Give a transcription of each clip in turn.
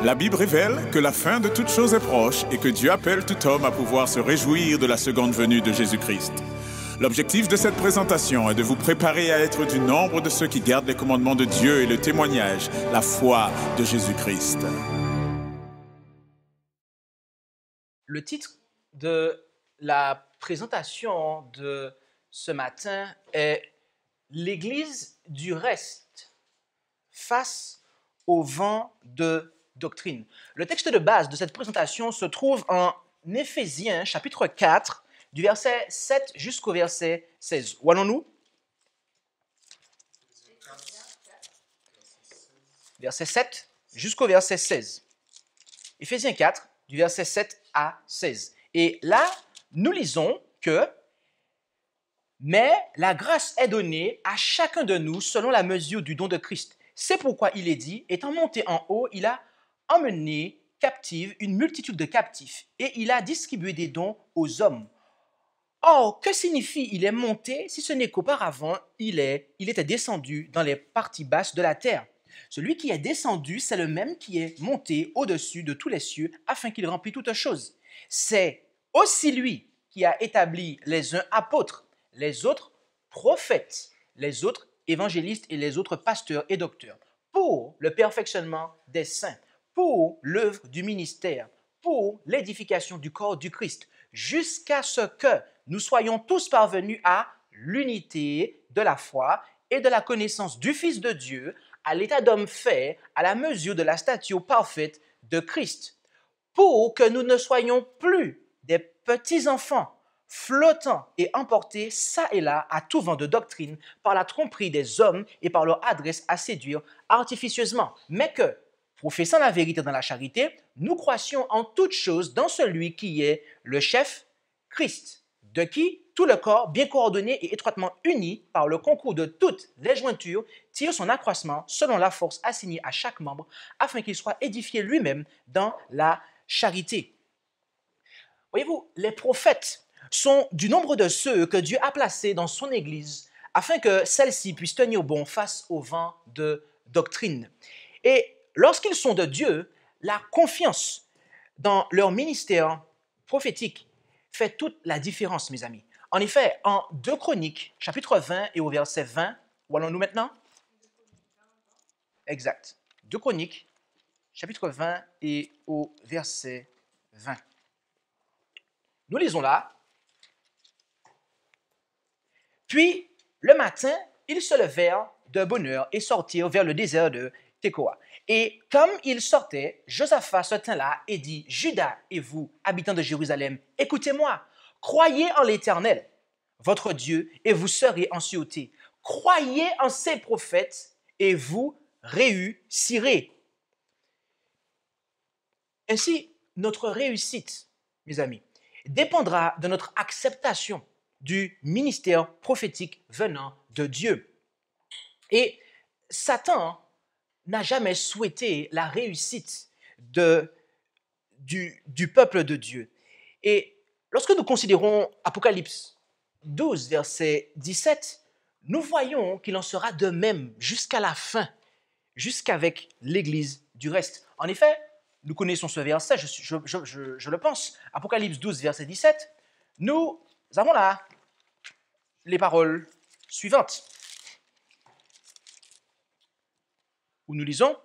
La Bible révèle que la fin de toute chose est proche et que Dieu appelle tout homme à pouvoir se réjouir de la seconde venue de Jésus-Christ. L'objectif de cette présentation est de vous préparer à être du nombre de ceux qui gardent les commandements de Dieu et le témoignage, la foi de Jésus-Christ. Le titre de la présentation de ce matin est « L'Église du reste face au vent de doctrine ». Le texte de base de cette présentation se trouve en Éphésiens chapitre 4, du verset 7 jusqu'au verset 16. Où allons-nous? Verset 7 jusqu'au verset 16. Éphésiens 4, du verset 7 à 16. Et là, nous lisons que « Mais la grâce est donnée à chacun de nous selon la mesure du don de Christ. C'est pourquoi il est dit, étant monté en haut, il a emmené captive une multitude de captifs et il a distribué des dons aux hommes. Or, que signifie il est monté si ce n'est qu'auparavant, il était descendu dans les parties basses de la terre? Celui qui est descendu, c'est le même qui est monté au-dessus de tous les cieux afin qu'il remplisse toutes choses. C'est aussi lui qui a établi les uns apôtres, les autres prophètes, les autres évangélistes et les autres pasteurs et docteurs, pour le perfectionnement des saints, pour l'œuvre du ministère, pour l'édification du corps du Christ, jusqu'à ce que nous soyons tous parvenus à l'unité de la foi et de la connaissance du Fils de Dieu, à l'état d'homme fait, à la mesure de la stature parfaite de Christ, pour que nous ne soyons plus des petits-enfants flottant et emportés çà et là à tout vent de doctrine par la tromperie des hommes et par leur adresse à séduire artificieusement, mais que, professant la vérité dans la charité, nous croissions en toutes choses dans celui qui est le chef, Christ, de qui tout le corps, bien coordonné et étroitement uni par le concours de toutes les jointures, tire son accroissement selon la force assignée à chaque membre, afin qu'il soit édifié lui-même dans la charité. Voyez-vous, les prophètes sont du nombre de ceux que Dieu a placés dans son Église, afin que celle-ci puisse tenir bon face au vent de doctrine. Et lorsqu'ils sont de Dieu, la confiance dans leur ministère prophétique fait toute la différence, mes amis. En effet, en 2 Chroniques, chapitre 20 et au verset 20, où allons-nous maintenant? Exact. 2 Chroniques, chapitre 20 et au verset 20. Nous lisons là. Puis, le matin, ils se levèrent de bonne heure et sortirent vers le désert de Tekoa. Et comme ils sortaient, Josaphat se tint là et dit, « Juda et vous, habitants de Jérusalem, écoutez-moi, croyez en l'Éternel, votre Dieu, et vous serez en sûreté. Croyez en ses prophètes et vous réussirez. » Ainsi, notre réussite, mes amis, dépendra de notre acceptation du ministère prophétique venant de Dieu. Et Satan n'a jamais souhaité la réussite du peuple de Dieu. Et lorsque nous considérons Apocalypse 12, verset 17, nous voyons qu'il en sera de même jusqu'à la fin, jusqu'avec l'Église du reste. En effet, nous connaissons ce verset, je le pense, Apocalypse 12, verset 17, nous avons là les paroles suivantes, où nous lisons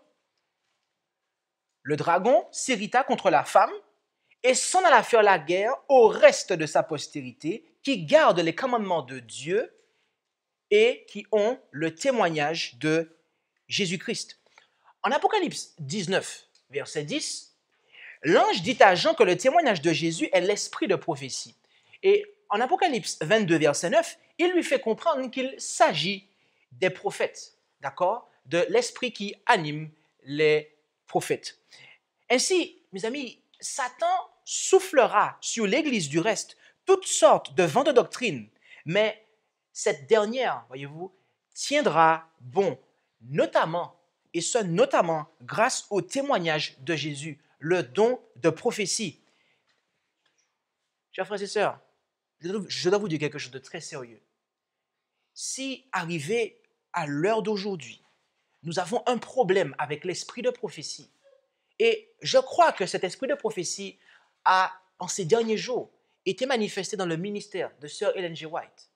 « Le dragon s'irrita contre la femme et s'en alla faire la guerre au reste de sa postérité qui garde les commandements de Dieu et qui ont le témoignage de Jésus-Christ. » En Apocalypse 19, verset 10, l'ange dit à Jean que le témoignage de Jésus est l'esprit de prophétie. Et en Apocalypse 22, verset 9, il lui fait comprendre qu'il s'agit des prophètes, d'accord, de l'esprit qui anime les prophètes. Ainsi, mes amis, Satan soufflera sur l'Église du reste toutes sortes de vents de doctrine, mais cette dernière, voyez-vous, tiendra bon, notamment, et ce notamment grâce au témoignage de Jésus, le don de prophétie. Chers frères et sœurs, je dois vous dire quelque chose de très sérieux. Si arrivé à l'heure d'aujourd'hui, nous avons un problème avec l'esprit de prophétie, Et je crois que cet esprit de prophétie a, en ces derniers jours, été manifesté dans le ministère de Sir Ellen G. White.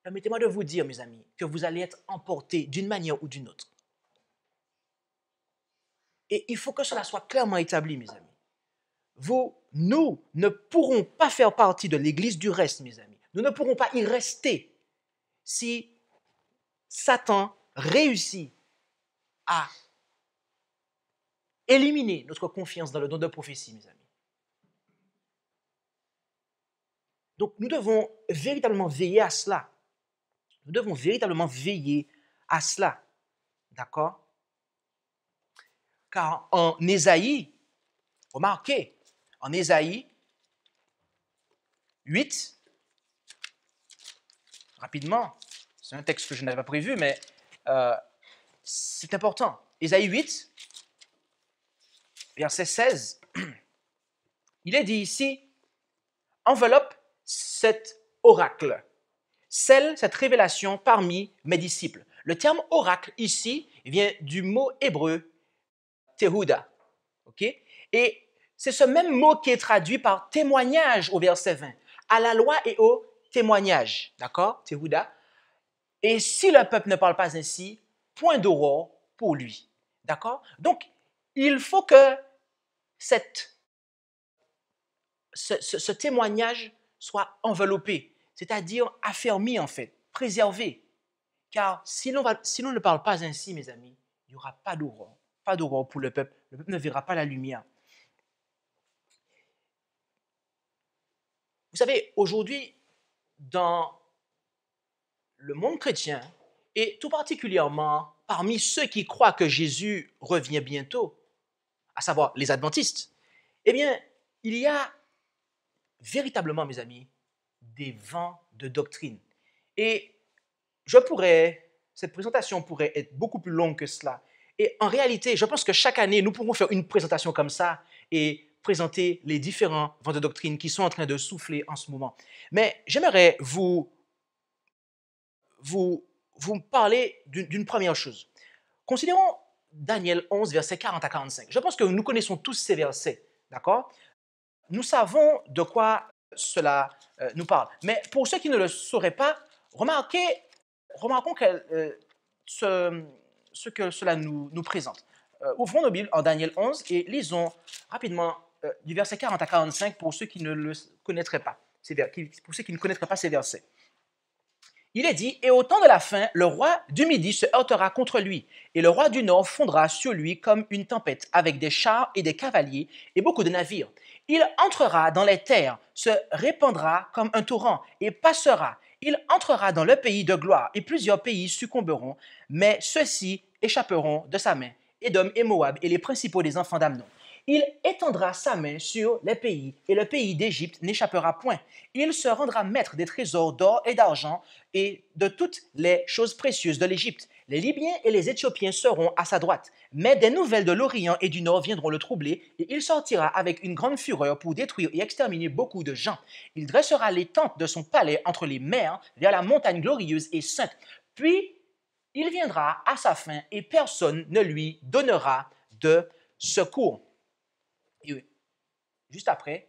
Permettez-moi de vous dire, mes amis, que vous allez être emportés d'une manière ou d'une autre. Et il faut que cela soit clairement établi, mes amis. Nous ne pourrons pas faire partie de l'Église du reste, mes amis. Nous ne pourrons pas y rester si Satan réussit à éliminer notre confiance dans le don de prophétie, mes amis. Donc, nous devons véritablement veiller à cela. Nous devons véritablement veiller à cela. D'accord? Car en Ésaïe, remarquez, en Ésaïe 8, rapidement, c'est un texte que je n'avais pas prévu, mais c'est important. Ésaïe 8, verset 16, il est dit ici, enveloppe cet oracle, cette révélation parmi mes disciples. Le terme oracle ici vient du mot hébreu Tehuda. Okay? Et c'est ce même mot qui est traduit par témoignage au verset 20, à la loi et au témoignage. D'accord? Tehuda. Et si le peuple ne parle pas ainsi, point d'aurore pour lui. D'accord? Donc, il faut que ce témoignage soit enveloppé, c'est-à-dire affermi en fait, préservé. Car si l'on ne parle pas ainsi, mes amis, il n'y aura pas d'aurore pour le peuple ne verra pas la lumière. Vous savez, aujourd'hui, dans le monde chrétien, et tout particulièrement parmi ceux qui croient que Jésus revient bientôt, à savoir les adventistes, eh bien, il y a véritablement, mes amis, des vents de doctrine. Et cette présentation pourrait être beaucoup plus longue que cela. Et en réalité, je pense que chaque année, nous pourrons faire une présentation comme ça et présenter les différents vents de doctrine qui sont en train de souffler en ce moment. Mais j'aimerais vous parler d'une première chose. Considérons Daniel 11, versets 40 à 45. Je pense que nous connaissons tous ces versets, d'accord? Nous savons de quoi cela nous parle. Mais pour ceux qui ne le sauraient pas, remarquons ce que cela nous présente. Ouvrons nos Bibles en Daniel 11 et lisons rapidement du verset 40 à 45 pour ceux qui ne le connaîtraient pas, pour ceux qui ne connaîtraient pas ces versets. Il est dit, « Et au temps de la fin, le roi du Midi se heurtera contre lui, et le roi du Nord fondra sur lui comme une tempête, avec des chars et des cavaliers et beaucoup de navires. Il entrera dans les terres, se répandra comme un torrent, et passera. Il entrera dans le pays de gloire, et plusieurs pays succomberont, mais ceux-ci échapperont de sa main, Édom et Moab et les principaux des enfants d'Amnon. Il étendra sa main sur les pays, et le pays d'Égypte n'échappera point. Il se rendra maître des trésors d'or et d'argent et de toutes les choses précieuses de l'Égypte. Les Libyens et les Éthiopiens seront à sa droite. Mais des nouvelles de l'Orient et du Nord viendront le troubler, et il sortira avec une grande fureur pour détruire et exterminer beaucoup de gens. Il dressera les tentes de son palais entre les mers, vers la montagne glorieuse et sainte. Puis il viendra à sa fin, et personne ne lui donnera de secours. » Et juste après,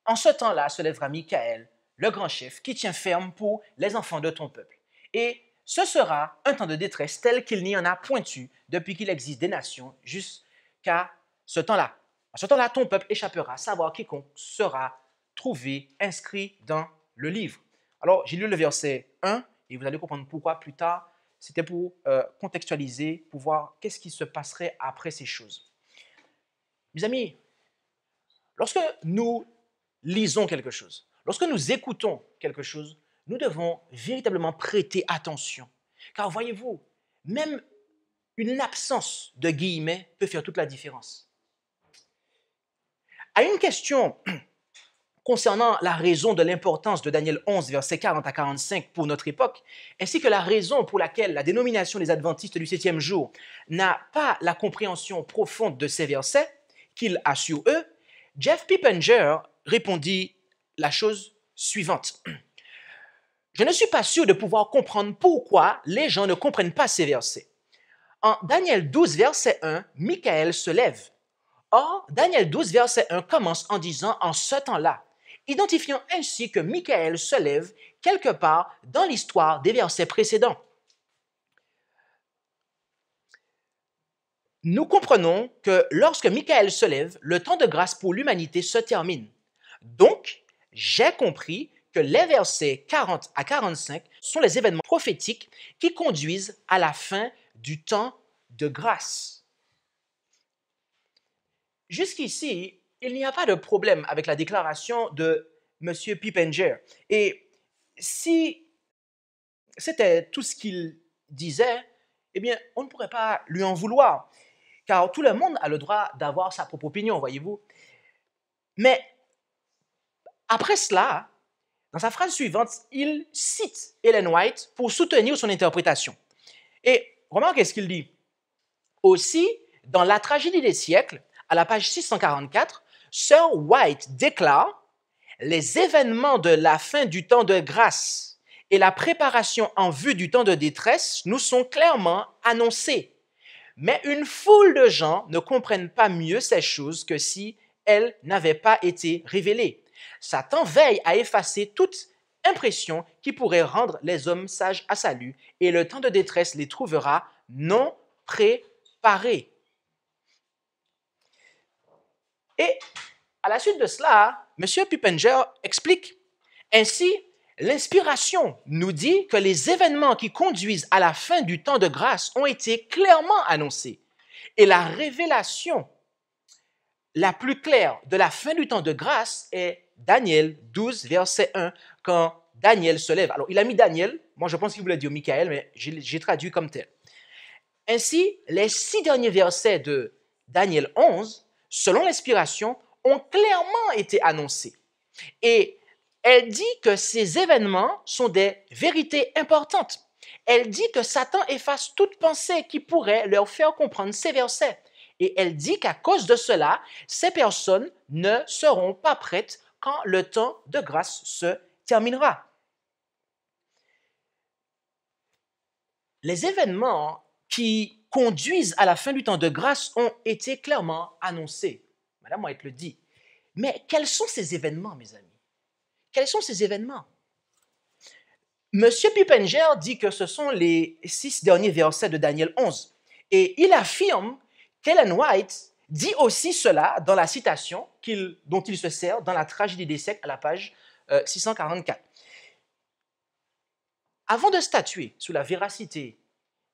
en ce temps-là se lèvera Michael, le grand chef, qui tient ferme pour les enfants de ton peuple. Et ce sera un temps de détresse tel qu'il n'y en a point eu depuis qu'il existe des nations jusqu'à ce temps-là. À ce temps-là, ton peuple échappera, savoir quiconque sera trouvé inscrit dans le livre. Alors, j'ai lu le verset 1 et vous allez comprendre pourquoi plus tard. C'était pour contextualiser, pour voir qu'est-ce qui se passerait après ces choses. Mes amis, lorsque nous lisons quelque chose, lorsque nous écoutons quelque chose, nous devons véritablement prêter attention. Car voyez-vous, même une absence de guillemets peut faire toute la différence. À une question concernant la raison de l'importance de Daniel 11, versets 40 à 45 pour notre époque, ainsi que la raison pour laquelle la dénomination des adventistes du 7e jour n'a pas la compréhension profonde de ces versets qu'il a sur eux, Jeff Pippenger répondit la chose suivante. Je ne suis pas sûr de pouvoir comprendre pourquoi les gens ne comprennent pas ces versets. En Daniel 12, verset 1, Michael se lève. Or, Daniel 12, verset 1 commence en disant « en ce temps-là », identifiant ainsi que Michael se lève quelque part dans l'histoire des versets précédents. Nous comprenons que lorsque Michael se lève, le temps de grâce pour l'humanité se termine. Donc, j'ai compris que les versets 40 à 45 sont les événements prophétiques qui conduisent à la fin du temps de grâce. Jusqu'ici, il n'y a pas de problème avec la déclaration de M. Pippenger. Et si c'était tout ce qu'il disait, eh bien, on ne pourrait pas lui en vouloir, car tout le monde a le droit d'avoir sa propre opinion, voyez-vous. Mais après cela, dans sa phrase suivante, il cite Ellen White pour soutenir son interprétation. Et remarquez ce qu'il dit. Aussi, dans La tragédie des siècles, à la page 644, Sir White déclare « Les événements de la fin du temps de grâce et la préparation en vue du temps de détresse nous sont clairement annoncés. Mais une foule de gens ne comprennent pas mieux ces choses que si elles n'avaient pas été révélées. Satan veille à effacer toute impression qui pourrait rendre les hommes sages à salut, et le temps de détresse les trouvera non préparés. » Et à la suite de cela, M. Pippenger explique « Ainsi, l'inspiration nous dit que les événements qui conduisent à la fin du temps de grâce ont été clairement annoncés. Et la révélation la plus claire de la fin du temps de grâce est Daniel 12, verset 1, quand Daniel se lève. » Alors, il a mis Daniel, moi je pense qu'il voulait dire Michael, mais j'ai traduit comme tel. Ainsi, les 6 derniers versets de Daniel 11, selon l'inspiration, ont clairement été annoncés. Et elle dit que ces événements sont des vérités importantes. Elle dit que Satan efface toute pensée qui pourrait leur faire comprendre ces versets. Et elle dit qu'à cause de cela, ces personnes ne seront pas prêtes quand le temps de grâce se terminera. Les événements qui conduisent à la fin du temps de grâce ont été clairement annoncés. Madame White le dit. Mais quels sont ces événements, mes amis? Quels sont ces événements? M. Pippenger dit que ce sont les 6 derniers versets de Daniel 11. Et il affirme qu'Ellen White dit aussi cela dans la citation dont il se sert dans La tragédie des siècles à la page 644. Avant de statuer sur la véracité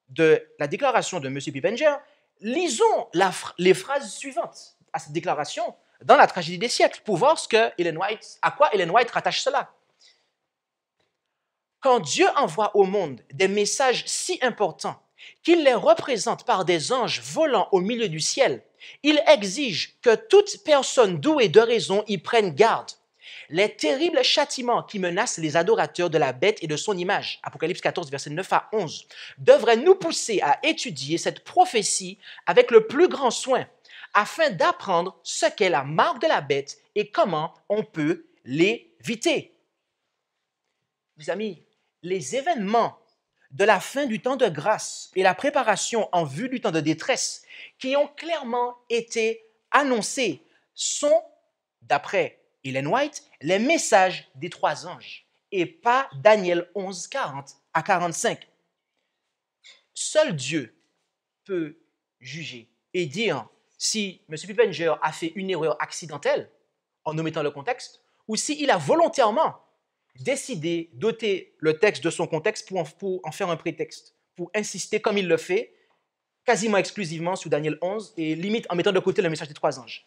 de la déclaration de M. Pippenger, lisons les phrases suivantes à cette déclaration dans La tragédie des siècles pour voir à quoi Ellen White rattache cela. Quand Dieu envoie au monde des messages si importants qu'il les représente par des anges volant au milieu du ciel, il exige que toute personne douée de raison y prenne garde. Les terribles châtiments qui menacent les adorateurs de la bête et de son image, Apocalypse 14, versets 9 à 11, devraient nous pousser à étudier cette prophétie avec le plus grand soin, afin d'apprendre ce qu'est la marque de la bête et comment on peut l'éviter. Mes amis, les événements de la fin du temps de grâce et la préparation en vue du temps de détresse qui ont clairement été annoncés sont, d'après Ellen White, les messages des 3 anges et pas Daniel 11, 40 à 45. Seul Dieu peut juger et dire si M. Pippenger a fait une erreur accidentelle en omettant le contexte ou s'il a volontairement décidé d'ôter le texte de son contexte pour en faire un prétexte, pour insister comme il le fait, quasiment exclusivement sur Daniel 11 et limite en mettant de côté le message des 3 anges.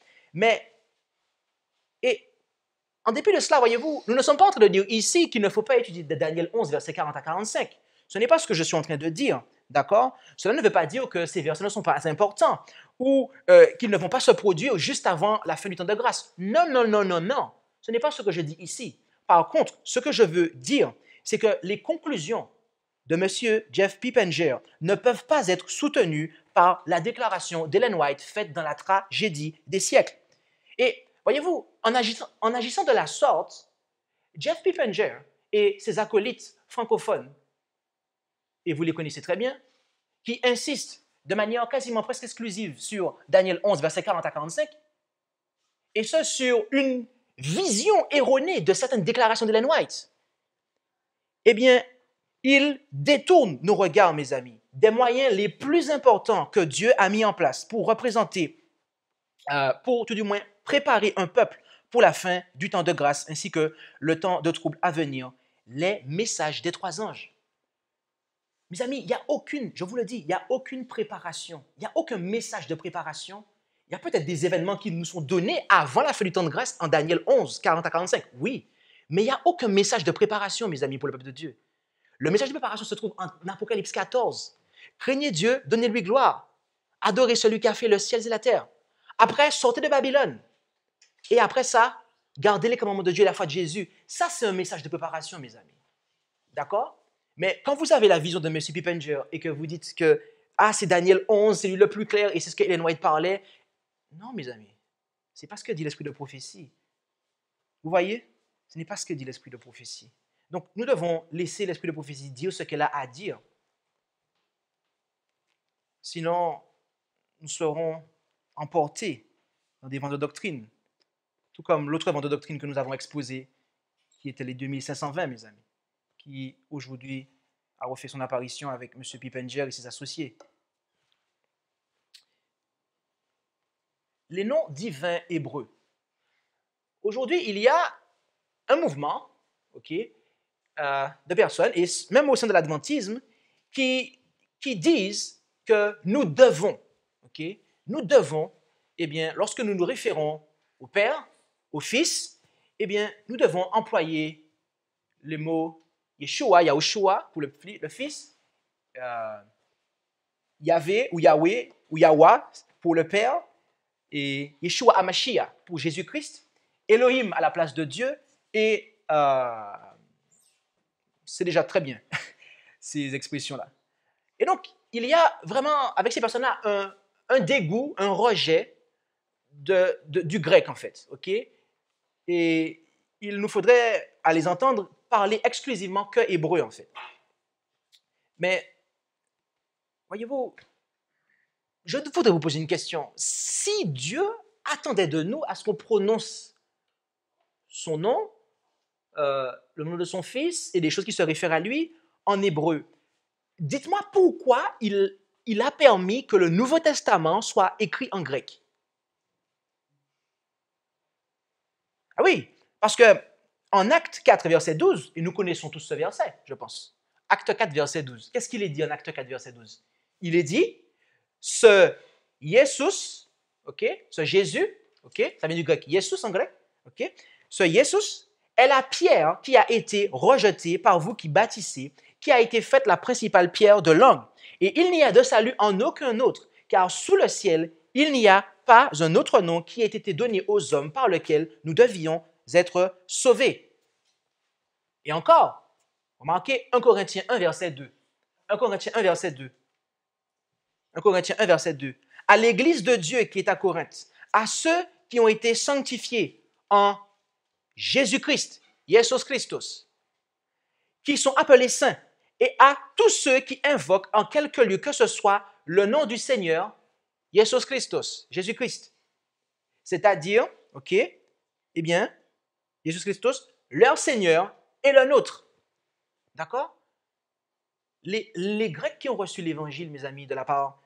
Et en dépit de cela, voyez-vous, nous ne sommes pas en train de dire ici qu'il ne faut pas étudier Daniel 11, versets 40 à 45. Ce n'est pas ce que je suis en train de dire, d'accord? Cela ne veut pas dire que ces versets ne sont pas importants ou qu'ils ne vont pas se produire juste avant la fin du temps de grâce. Non, non, non, non, non. Ce n'est pas ce que je dis ici. Par contre, ce que je veux dire, c'est que les conclusions de M. Jeff Pippenger ne peuvent pas être soutenues par la déclaration d'Ellen White faite dans La tragédie des siècles. Et voyez-vous, en agissant de la sorte, Jeff Pippenger et ses acolytes francophones, et vous les connaissez très bien, qui insistent de manière quasiment presque exclusive sur Daniel 11, versets 40 à 45, et ce sur une vision erronée de certaines déclarations d'Ellen White, eh bien, il détourne nos regards, mes amis, des moyens les plus importants que Dieu a mis en place pour représenter, pour tout du moins préparer un peuple pour la fin du temps de grâce ainsi que le temps de trouble à venir, les messages des 3 anges. Mes amis, il n'y a aucune, je vous le dis, il n'y a aucune préparation, il n'y a aucun message de préparation. Il y a peut-être des événements qui nous sont donnés avant la fin du temps de grâce en Daniel 11, 40 à 45, oui, mais il n'y a aucun message de préparation, mes amis, pour le peuple de Dieu. Le message de préparation se trouve en Apocalypse 14. Craignez Dieu, donnez-lui gloire, adorez celui qui a fait le ciel et la terre. Après, sortez de Babylone. Et après ça, gardez les commandements de Dieu et la foi de Jésus. Ça, c'est un message de préparation, mes amis. D'accord? Mais quand vous avez la vision de M. Pippenger et que vous dites que c'est Daniel 11, c'est lui le plus clair et c'est ce que Ellen White parlait, non, mes amis, ce n'est pas ce que dit l'esprit de prophétie. Vous voyez? Ce n'est pas ce que dit l'esprit de prophétie. Donc, nous devons laisser l'esprit de prophétie dire ce qu'elle a à dire. Sinon, nous serons emportés dans des vents de doctrine, tout comme l'autre vent de doctrine que nous avons exposé, qui était les 2520, mes amis, qui aujourd'hui a refait son apparition avec M. Pippenger et ses associés. Les noms divins hébreux. Aujourd'hui, il y a un mouvement, de personnes, et même au sein de l'adventisme, qui disent que nous devons, eh bien, lorsque nous nous référons au Père, au Fils, eh bien, nous devons employer le mot Yeshua, Yahushua pour le Fils, Yahvé ou Yahweh ou Yahwa pour le Père, et Yeshua HaMashiach pour Jésus-Christ, Elohim à la place de Dieu, et c'est déjà très bien, ces expressions-là. Et donc, il y a vraiment, avec ces personnes-là, un dégoût, un rejet du grec, en fait. Et il nous faudrait, à les entendre, parler exclusivement que hébreu, en fait. Mais, voyez-vous, je voudrais vous poser une question. Si Dieu attendait de nous à ce qu'on prononce son nom, le nom de son Fils et des choses qui se réfèrent à lui en hébreu, dites-moi pourquoi il a permis que le Nouveau Testament soit écrit en grec. Ah oui, parce que en Acte 4, verset 12, et nous connaissons tous ce verset, je pense. Acte 4, verset 12. Qu'est-ce qu'il est dit en Acte 4, verset 12? Il est dit, ce Jesus, ce Jésus, ça vient du grec, Jesus en grec, ce Jesus est la pierre qui a été rejetée par vous qui bâtissez, qui a été faite la principale pierre de l'angle. Et il n'y a de salut en aucun autre, car sous le ciel, il n'y a pas un autre nom qui ait été donné aux hommes par lequel nous devions être sauvés. Et encore, remarquez 1 Corinthiens 1, verset 2. 1 Corinthiens 1, verset 2. 1 Corinthiens 1, verset 2. À l'église de Dieu qui est à Corinthe, à ceux qui ont été sanctifiés en Jésus-Christ, Jesus Christus, qui sont appelés saints, et à tous ceux qui invoquent en quelque lieu que ce soit le nom du Seigneur, Jesus Christus, Jésus-Christ. C'est-à-dire, eh bien, Jésus Christus, leur Seigneur et le nôtre. D'accord? Les Grecs qui ont reçu l'Évangile, mes amis, de la part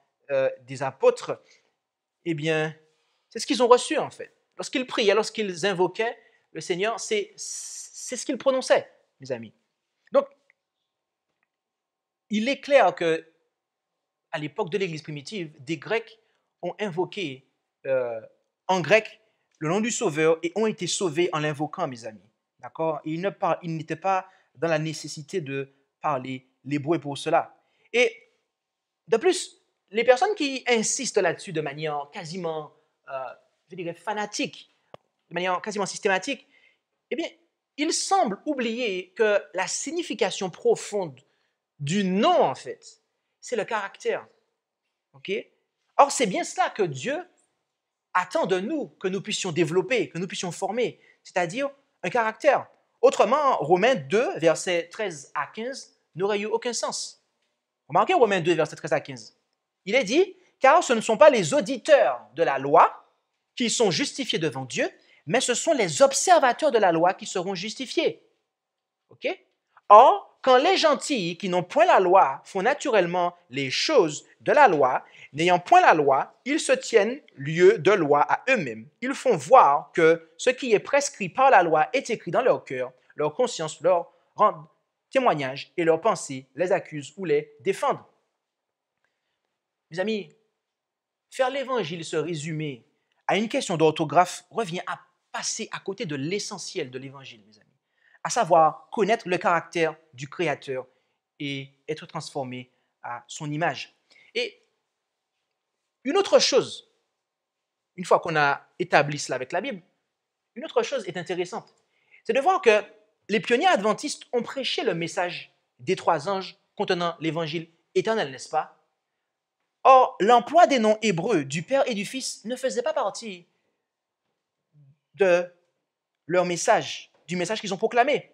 des apôtres, eh bien, c'est ce qu'ils ont reçu, en fait. Lorsqu'ils priaient, lorsqu'ils invoquaient le Seigneur, c'est ce qu'ils prononçaient, mes amis. Donc, il est clair que à l'époque de l'Église primitive, des Grecs ont invoqué en grec le nom du Sauveur et ont été sauvés en l'invoquant, mes amis. D'accord? Et ils n'étaient pas dans la nécessité de parler l'hébreu pour cela. Et de plus, les personnes qui insistent là-dessus de manière quasiment, je dirais, fanatique, de manière quasiment systématique, eh bien, il semble oublier que la signification profonde du nom, en fait, c'est le caractère. Or, c'est bien cela que Dieu attend de nous, que nous puissions développer, que nous puissions former, c'est-à-dire un caractère. Autrement, Romains 2, versets 13 à 15, n'aurait eu aucun sens. Remarquez Romains 2, versets 13 à 15. Il est dit, car ce ne sont pas les auditeurs de la loi qui sont justifiés devant Dieu, mais ce sont les observateurs de la loi qui seront justifiés. OK? Or, quand les gentils qui n'ont point la loi font naturellement les choses de la loi, n'ayant point la loi, ils se tiennent lieu de loi à eux-mêmes. Ils font voir que ce qui est prescrit par la loi est écrit dans leur cœur, leur conscience leur rend témoignage et leurs pensées les accusent ou les défendent. Mes amis, faire l'évangile se résumer à une question d'orthographe revient à passer à côté de l'essentiel de l'évangile, mes amis, à savoir connaître le caractère du Créateur et être transformé à son image. Et une autre chose, une fois qu'on a établi cela avec la Bible, une autre chose est intéressante, c'est de voir que les pionniers adventistes ont prêché le message des 3 anges contenant l'évangile éternel, n'est-ce pas? Or, l'emploi des noms hébreux du Père et du Fils ne faisait pas partie de leur message, du message qu'ils ont proclamé.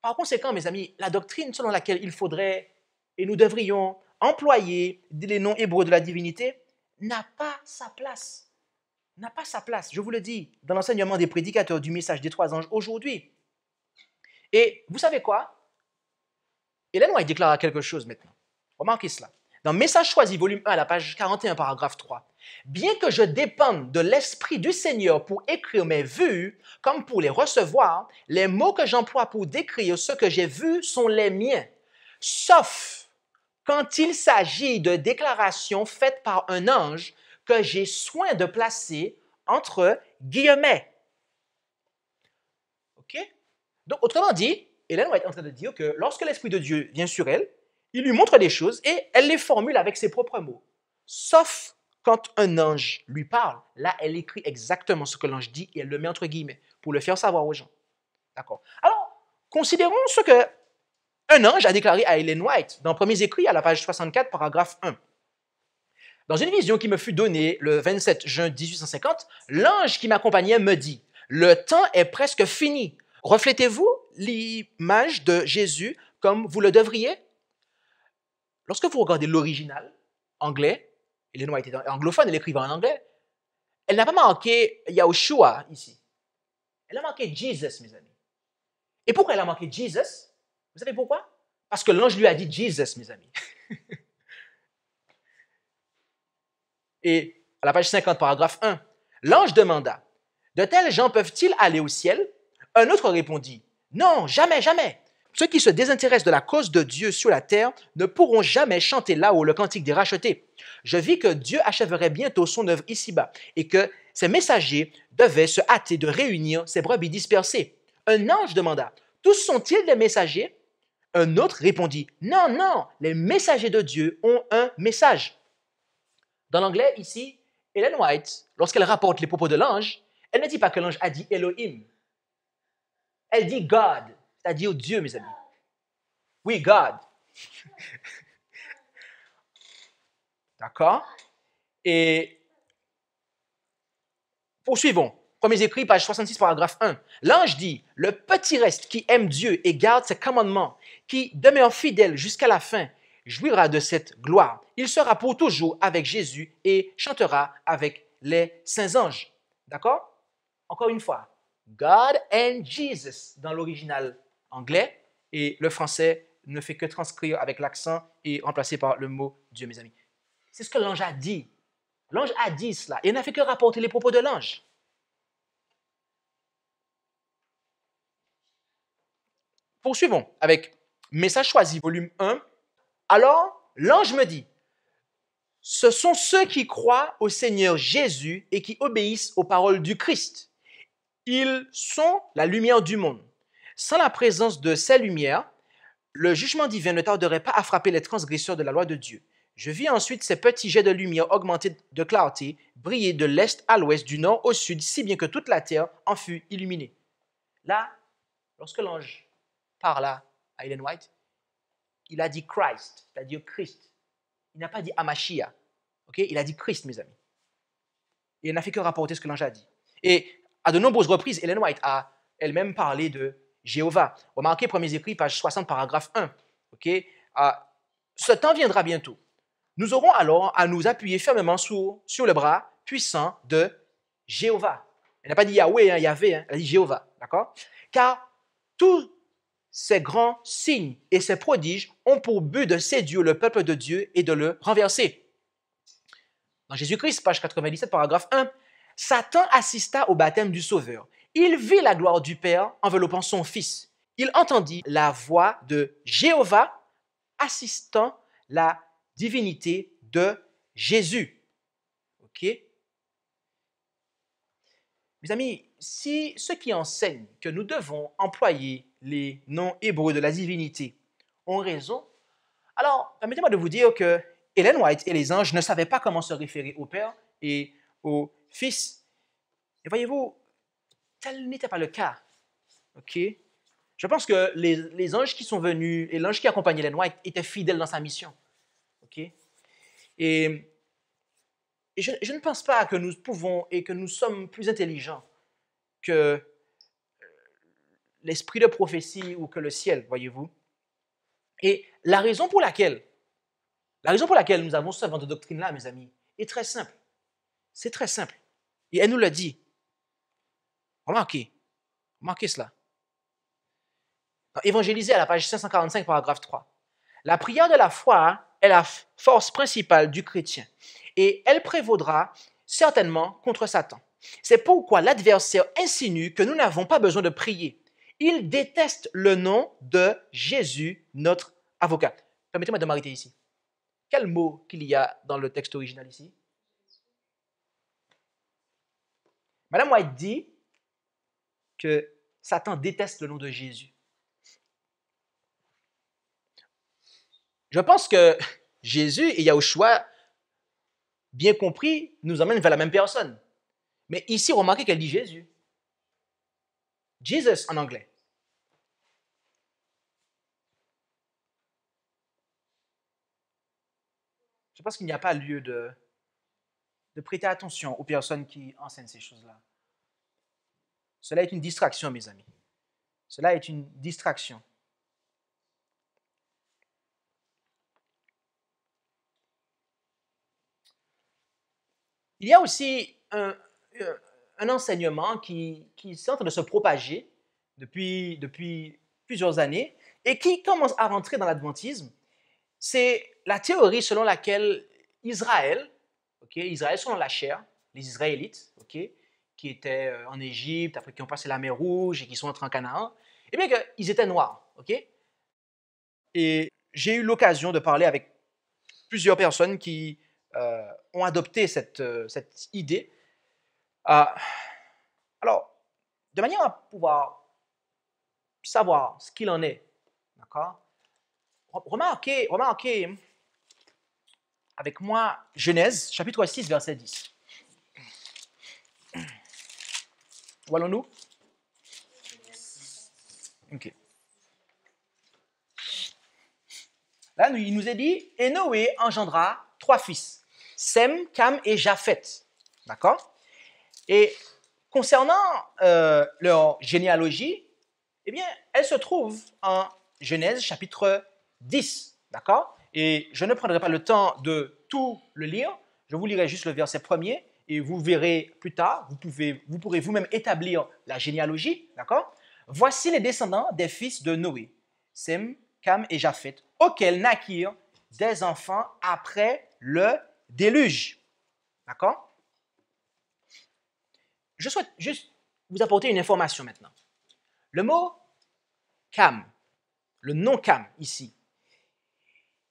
Par conséquent, mes amis, la doctrine selon laquelle il faudrait et nous devrions employer les noms hébreux de la divinité n'a pas sa place. N'a pas sa place, je vous le dis, dans l'enseignement des prédicateurs du message des 3 anges aujourd'hui. Et vous savez quoi? Ellen White déclara quelque chose maintenant. Remarquez cela. Dans Message choisi, volume 1, à la page 41, paragraphe 3. « Bien que je dépende de l'Esprit du Seigneur pour écrire mes vues, comme pour les recevoir, les mots que j'emploie pour décrire ce que j'ai vu sont les miens, sauf quand il s'agit de déclarations faites par un ange que j'ai soin de placer entre guillemets. » OK? Donc, autrement dit, Ellen White est en train de dire que lorsque l'Esprit de Dieu vient sur elle, il lui montre des choses et elle les formule avec ses propres mots. Sauf quand un ange lui parle. Là, elle écrit exactement ce que l'ange dit et elle le met entre guillemets pour le faire savoir aux gens. D'accord? Alors, considérons ce que un ange a déclaré à Ellen White dans Premiers Écrits à la page 64, paragraphe 1. Dans une vision qui me fut donnée le 27 juin 1850, l'ange qui m'accompagnait me dit « Le temps est presque fini. Reflétez-vous l'image de Jésus comme vous le devriez ?» Lorsque vous regardez l'original anglais, Ellen White est anglophone, elle écrivait en anglais, elle n'a pas marqué Yahushua ici. Elle a marqué Jesus, mes amis. Et pourquoi elle a marqué Jesus? Vous savez pourquoi? Parce que l'ange lui a dit Jesus, mes amis. Et à la page 50, paragraphe 1, l'ange demanda, « De tels gens peuvent-ils aller au ciel ?» Un autre répondit, « Non, jamais, jamais. Ceux qui se désintéressent de la cause de Dieu sur la terre ne pourront jamais chanter là-haut le cantique des rachetés. Je vis que Dieu achèverait bientôt son œuvre ici-bas et que ses messagers devaient se hâter de réunir ses brebis dispersées. » Un ange demanda, « Tous sont-ils des messagers ?» Un autre répondit, « Non, non, les messagers de Dieu ont un message. » Dans l'anglais, ici, Ellen White, lorsqu'elle rapporte les propos de l'ange, elle ne dit pas que l'ange a dit Elohim. Elle dit God, c'est-à-dire Dieu, mes amis. Oui, God. D'accord? Et poursuivons. Premiers Écrits, page 66, paragraphe 1. L'ange dit, « Le petit reste qui aime Dieu et garde ses commandements, qui demeure fidèle jusqu'à la fin, jouira de cette gloire. Il sera pour toujours avec Jésus et chantera avec les saints anges. » D'accord? Encore une fois, God and Jesus dans l'original anglais et le français ne fait que transcrire avec l'accent et remplacer par le mot Dieu, mes amis. C'est ce que l'ange a dit. L'ange a dit cela et il n'a fait que rapporter les propos de l'ange. Poursuivons avec Message choisi, volume 1. Alors, l'ange me dit, « Ce sont ceux qui croient au Seigneur Jésus et qui obéissent aux paroles du Christ. Ils sont la lumière du monde. Sans la présence de ces lumières, le jugement divin ne tarderait pas à frapper les transgresseurs de la loi de Dieu. Je vis ensuite ces petits jets de lumière augmentés de clarté, briller de l'est à l'ouest, du nord au sud, si bien que toute la terre en fut illuminée. » Là, lorsque l'ange parla à Ellen White, il a dit Christ, c'est-à-dire Christ. Il n'a pas dit Amashia. Okay? Il a dit Christ, mes amis. Et il n'a fait que rapporter ce que l'ange a dit. Et à de nombreuses reprises, Ellen White a elle-même parlé de Jéhovah. Remarquez, Premiers Écrits, page 60, paragraphe 1. Okay? Ce temps viendra bientôt nous aurons alors à nous appuyer fermement sur le bras puissant de Jéhovah. Elle n'a pas dit Yahweh, hein, Yahvé, hein, elle a dit Jéhovah, d'accord? Car tous ces grands signes et ces prodiges ont pour but de séduire le peuple de Dieu et de le renverser. Dans Jésus-Christ, page 97, paragraphe 1, Satan assista au baptême du Sauveur. Il vit la gloire du Père enveloppant son Fils. Il entendit la voix de Jéhovah assistant la divinité de Jésus. OK? Mes amis, si ceux qui enseignent que nous devons employer les noms hébreux de la divinité ont raison, alors permettez-moi de vous dire que Ellen White et les anges ne savaient pas comment se référer au Père et au Fils. Et voyez-vous, tel n'était pas le cas. OK? Je pense que les anges qui sont venus et l'ange qui accompagnait Ellen White étaient fidèles dans sa mission. OK? Et je ne pense pas que nous pouvons et que nous sommes plus intelligents que l'esprit de prophétie ou que le ciel, voyez-vous. Et la raison pour laquelle nous avons ce genre de doctrine-là, mes amis, est très simple. C'est très simple. Et elle nous le dit. Remarquez cela. Dans Évangéliser à la page 545, paragraphe 3. La prière de la foi est la force principale du chrétien et elle prévaudra certainement contre Satan. C'est pourquoi l'adversaire insinue que nous n'avons pas besoin de prier. Il déteste le nom de Jésus, notre avocat. Permettez-moi de m'arrêter ici. Quel mot qu'il y a dans le texte original ici? Madame White dit que Satan déteste le nom de Jésus. Je pense que Jésus et Yahushua, bien compris, nous emmènent vers la même personne. Mais ici, remarquez qu'elle dit Jésus. Jesus en anglais. Je pense qu'il n'y a pas lieu de prêter attention aux personnes qui enseignent ces choses-là. Cela est une distraction, mes amis. Cela est une distraction. Il y a aussi un enseignement qui est en train de se propager depuis plusieurs années et qui commence à rentrer dans l'adventisme. C'est la théorie selon laquelle Israël, Israël selon la chair, les Israélites, qui étaient en Égypte, après qui ont passé la mer Rouge et qui sont entrés en Canaan, eh bien qu'ils étaient noirs. Et j'ai eu l'occasion de parler avec plusieurs personnes qui ont adopté cette idée. Alors, de manière à pouvoir savoir ce qu'il en est, d'accord? Remarquez avec moi Genèse, chapitre 6, verset 10. Où allons-nous? OK. Là, il nous est dit, et Noé engendra 3 fils, Sem, Cam et Japheth. D'accord? Et concernant leur généalogie, eh bien, elle se trouve en Genèse chapitre 10. D'accord? Et je ne prendrai pas le temps de tout le lire. Je vous lirai juste le verset premier et vous verrez plus tard, vous pourrez vous-même établir la généalogie. D'accord? Voici les descendants des fils de Noé, Sem, Cam et Japheth, auxquels naquirent des enfants après le déluge. D'accord? Je souhaite juste vous apporter une information maintenant. Le mot Cam, le nom Cam ici,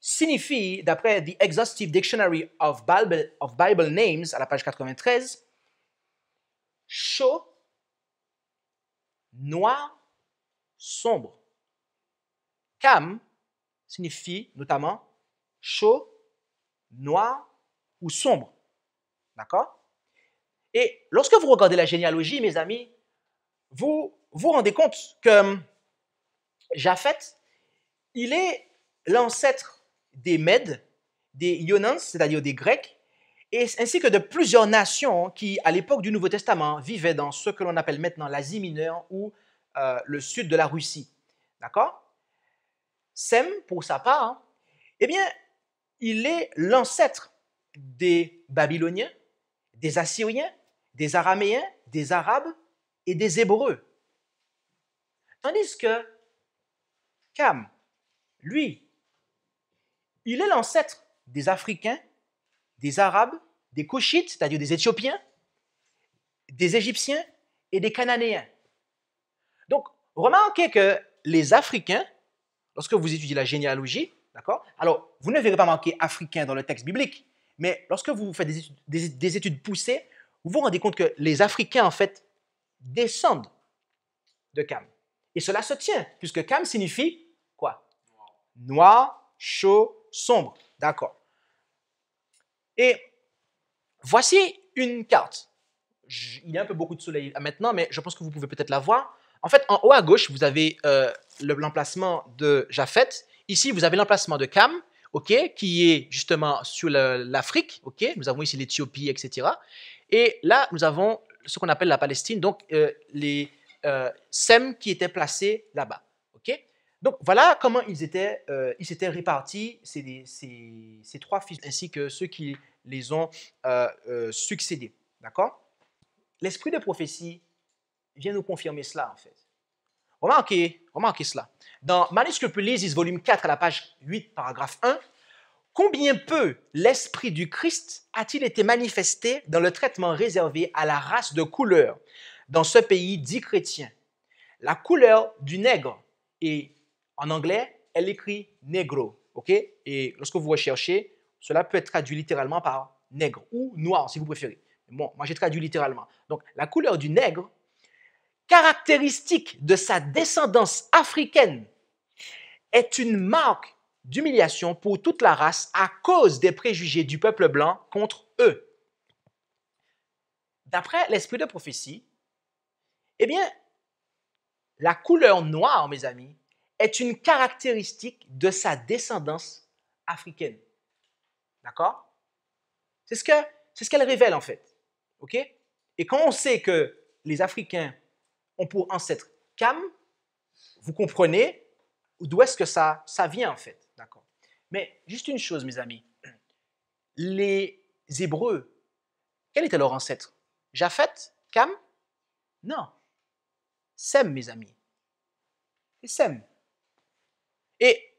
signifie, d'après The Exhaustive Dictionary of Bible Names, à la page 93, chaud, noir, sombre. Cam signifie notamment chaud, noir ou sombre. D'accord? Et lorsque vous regardez la généalogie, mes amis, vous vous rendez compte que Japheth, il est l'ancêtre des Mèdes, des Ionans, c'est-à-dire des Grecs, ainsi que de plusieurs nations qui, à l'époque du Nouveau Testament, vivaient dans ce que l'on appelle maintenant l'Asie mineure ou le sud de la Russie. D'accord? Sem, pour sa part, eh bien, il est l'ancêtre des Babyloniens, des Assyriens, des Araméens, des Arabes et des Hébreux. Tandis que Cam, lui, il est l'ancêtre des Africains, des Arabes, des Cushites, c'est-à-dire des Éthiopiens, des Égyptiens et des Cananéens. Donc, remarquez que les Africains, lorsque vous étudiez la généalogie, d'accord, alors vous ne verrez pas marqué Africain dans le texte biblique, mais lorsque vous faites des études poussées, vous vous rendez compte que les Africains, en fait, descendent de Cam. Et cela se tient, puisque Cam signifie quoi? Noir, chaud, sombre. D'accord. Et voici une carte. Il y a un peu beaucoup de soleil maintenant, mais je pense que vous pouvez peut-être la voir. En fait, en haut à gauche, vous avez l'emplacement de Japheth. Ici, vous avez l'emplacement de Cam, ok, qui est justement sur l'Afrique. Ok, nous avons ici l'Éthiopie, etc. Et là, nous avons ce qu'on appelle la Palestine, donc les Sem qui étaient placés là-bas. Ok, donc voilà comment ils s'étaient répartis, ces trois fils, ainsi que ceux qui les ont succédés. D'accord? L'esprit de prophétie vient nous confirmer cela, en fait. Remarquez cela. Dans Manuscrit Lisis, volume 4, à la page 8, paragraphe 1, « Combien peu l'esprit du Christ a-t-il été manifesté dans le traitement réservé à la race de couleur dans ce pays dit chrétien? La couleur du nègre, et en anglais, elle écrit negro, ok? Et lorsque vous recherchez, cela peut être traduit littéralement par nègre ou noir, si vous préférez. Bon, moi j'ai traduit littéralement. Donc, la couleur du nègre, caractéristique de sa descendance africaine, est une marque d'humiliation pour toute la race à cause des préjugés du peuple blanc contre eux. D'après l'esprit de prophétie, eh bien, la couleur noire, mes amis, est une caractéristique de sa descendance africaine. D'accord? C'est ce qu'elle révèle, en fait. OK? Et quand on sait que les Africains ont pour ancêtre Cam, vous comprenez d'où est-ce que ça vient, en fait. D'accord? Mais juste une chose, mes amis. Les Hébreux, quel était leur ancêtre? Japheth? Cam? Non. Sem, mes amis. C'est Sem. Et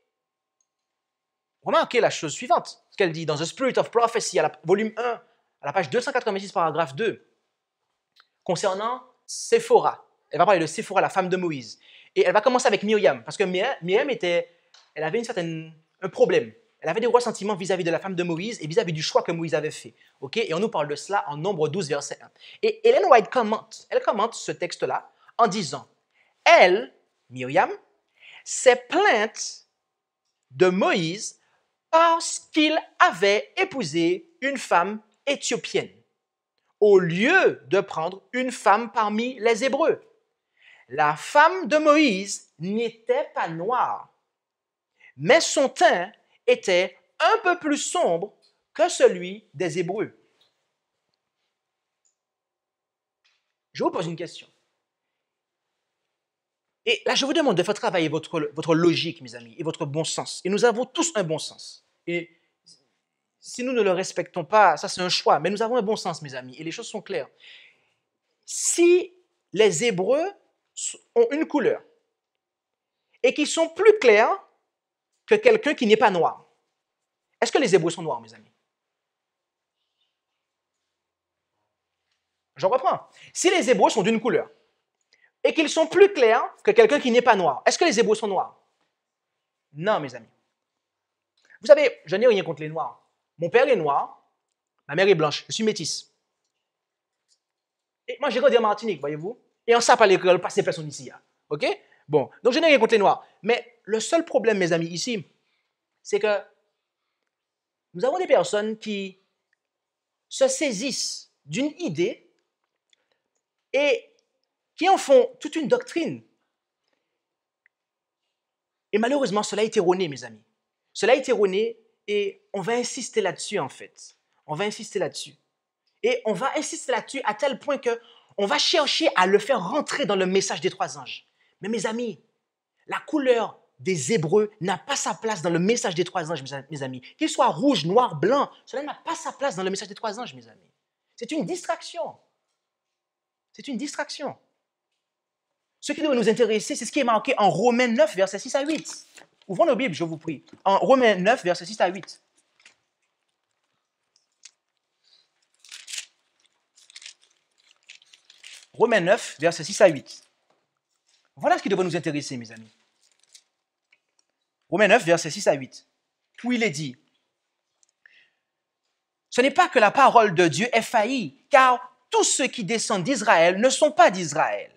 remarquez la chose suivante, ce qu'elle dit dans The Spirit of Prophecy, volume 1, à la page 286, paragraphe 2, concernant Séphora. Elle va parler de Séphora, la femme de Moïse. Et elle va commencer avec Myriam, parce que Myriam elle avait un problème. Elle avait des ressentiments vis-à-vis de la femme de Moïse et vis-à-vis du choix que Moïse avait fait. Okay? Et on nous parle de cela en Nombre 12, verset 1. Et Ellen White commente ce texte-là en disant, elle, Myriam, s'est plainte de Moïse parce qu'il avait épousé une femme éthiopienne, au lieu de prendre une femme parmi les Hébreux. La femme de Moïse n'était pas noire, mais son teint était un peu plus sombre que celui des Hébreux. Je vous pose une question. Et là, je vous demande de faire travailler votre logique, mes amis, et votre bon sens. Et nous avons tous un bon sens. Et si nous ne le respectons pas, ça c'est un choix, mais nous avons un bon sens, mes amis, et les choses sont claires. Si les Hébreux ont une couleur et qu'ils sont plus clairs que quelqu'un qui n'est pas noir, est-ce que les Hébreux sont noirs, mes amis? Je reprends. Si les Hébreux sont d'une couleur et qu'ils sont plus clairs que quelqu'un qui n'est pas noir, est-ce que les Hébreux sont noirs? Non, mes amis. Vous savez, je n'ai rien contre les noirs. Mon père est noir, ma mère est blanche, je suis métisse. Et moi, j'ai grandi en Martinique, voyez-vous, et on ne sait pas l'école, pas ces personnes ici. OK? Bon, donc je n'ai rien contre les noirs. Mais le seul problème, mes amis, ici, c'est que nous avons des personnes qui se saisissent d'une idée et qui en font toute une doctrine. Et malheureusement, cela est erroné, mes amis. Cela est erroné et on va insister là-dessus, en fait. On va insister là-dessus. Et on va insister là-dessus à tel point qu'on va chercher à le faire rentrer dans le message des trois anges. Mais mes amis, la couleur des Hébreux n'a pas sa place dans le message des trois anges, mes amis. Qu'il soit rouge, noir, blanc, cela n'a pas sa place dans le message des trois anges, mes amis. C'est une distraction. C'est une distraction. Ce qui doit nous intéresser, c'est ce qui est marqué en Romains 9, versets 6 à 8. Ouvrons nos Bibles, je vous prie. En Romains 9, versets 6 à 8. Romains 9, versets 6 à 8. Voilà ce qui doit nous intéresser, mes amis. Romains 9, versets 6 à 8, où il est dit, « Ce n'est pas que la parole de Dieu ait failli, car tous ceux qui descendent d'Israël ne sont pas d'Israël.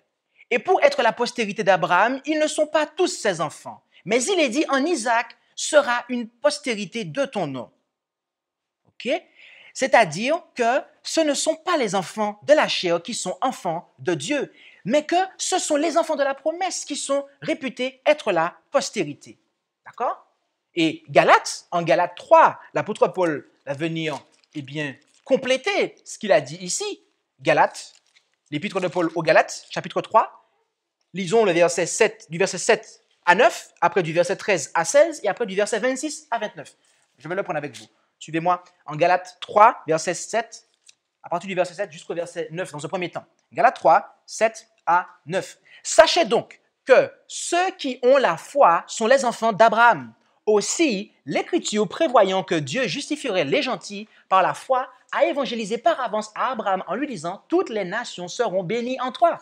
Et pour être la postérité d'Abraham, ils ne sont pas tous ses enfants. Mais il est dit, en Isaac sera une postérité de ton nom. » Ok? C'est-à-dire que ce ne sont pas les enfants de la chair qui sont enfants de Dieu, mais que ce sont les enfants de la promesse qui sont réputés être la postérité. D'accord? Et en Galates 3, l'apôtre Paul va venir compléter ce qu'il a dit ici. Galates, l'épître de Paul aux Galates, chapitre 3. Lisons le verset 7, du verset 7 à 9, après du verset 13 à 16 et après du verset 26 à 29. Je vais le prendre avec vous. Suivez-moi en Galates 3, verset 7, à partir du verset 7 jusqu'au verset 9 dans ce premier temps. Galates 3, 7 à 9. Sachez donc que ceux qui ont la foi sont les enfants d'Abraham. Aussi, l'Écriture, prévoyant que Dieu justifierait les gentils par la foi, a évangélisé par avance à Abraham en lui disant « Toutes les nations seront bénies en toi ».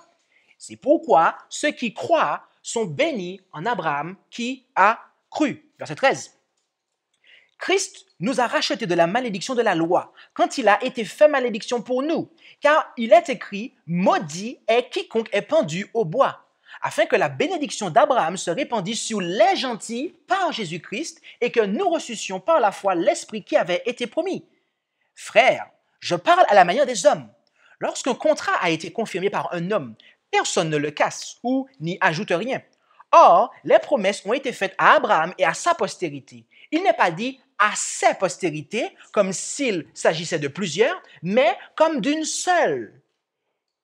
C'est pourquoi ceux qui croient sont bénis en Abraham qui a cru. Verset 13. Christ nous a rachetés de la malédiction de la loi, quand il a été fait malédiction pour nous, car il est écrit « Maudit est quiconque est pendu au bois », afin que la bénédiction d'Abraham se répandît sur les gentils par Jésus-Christ et que nous reçussions par la foi l'Esprit qui avait été promis. Frères, je parle à la manière des hommes. Lorsqu'un contrat a été confirmé par un homme, personne ne le casse ou n'y ajoute rien. Or, les promesses ont été faites à Abraham et à sa postérité. Il n'est pas dit à ses postérités, comme s'il s'agissait de plusieurs, mais comme d'une seule.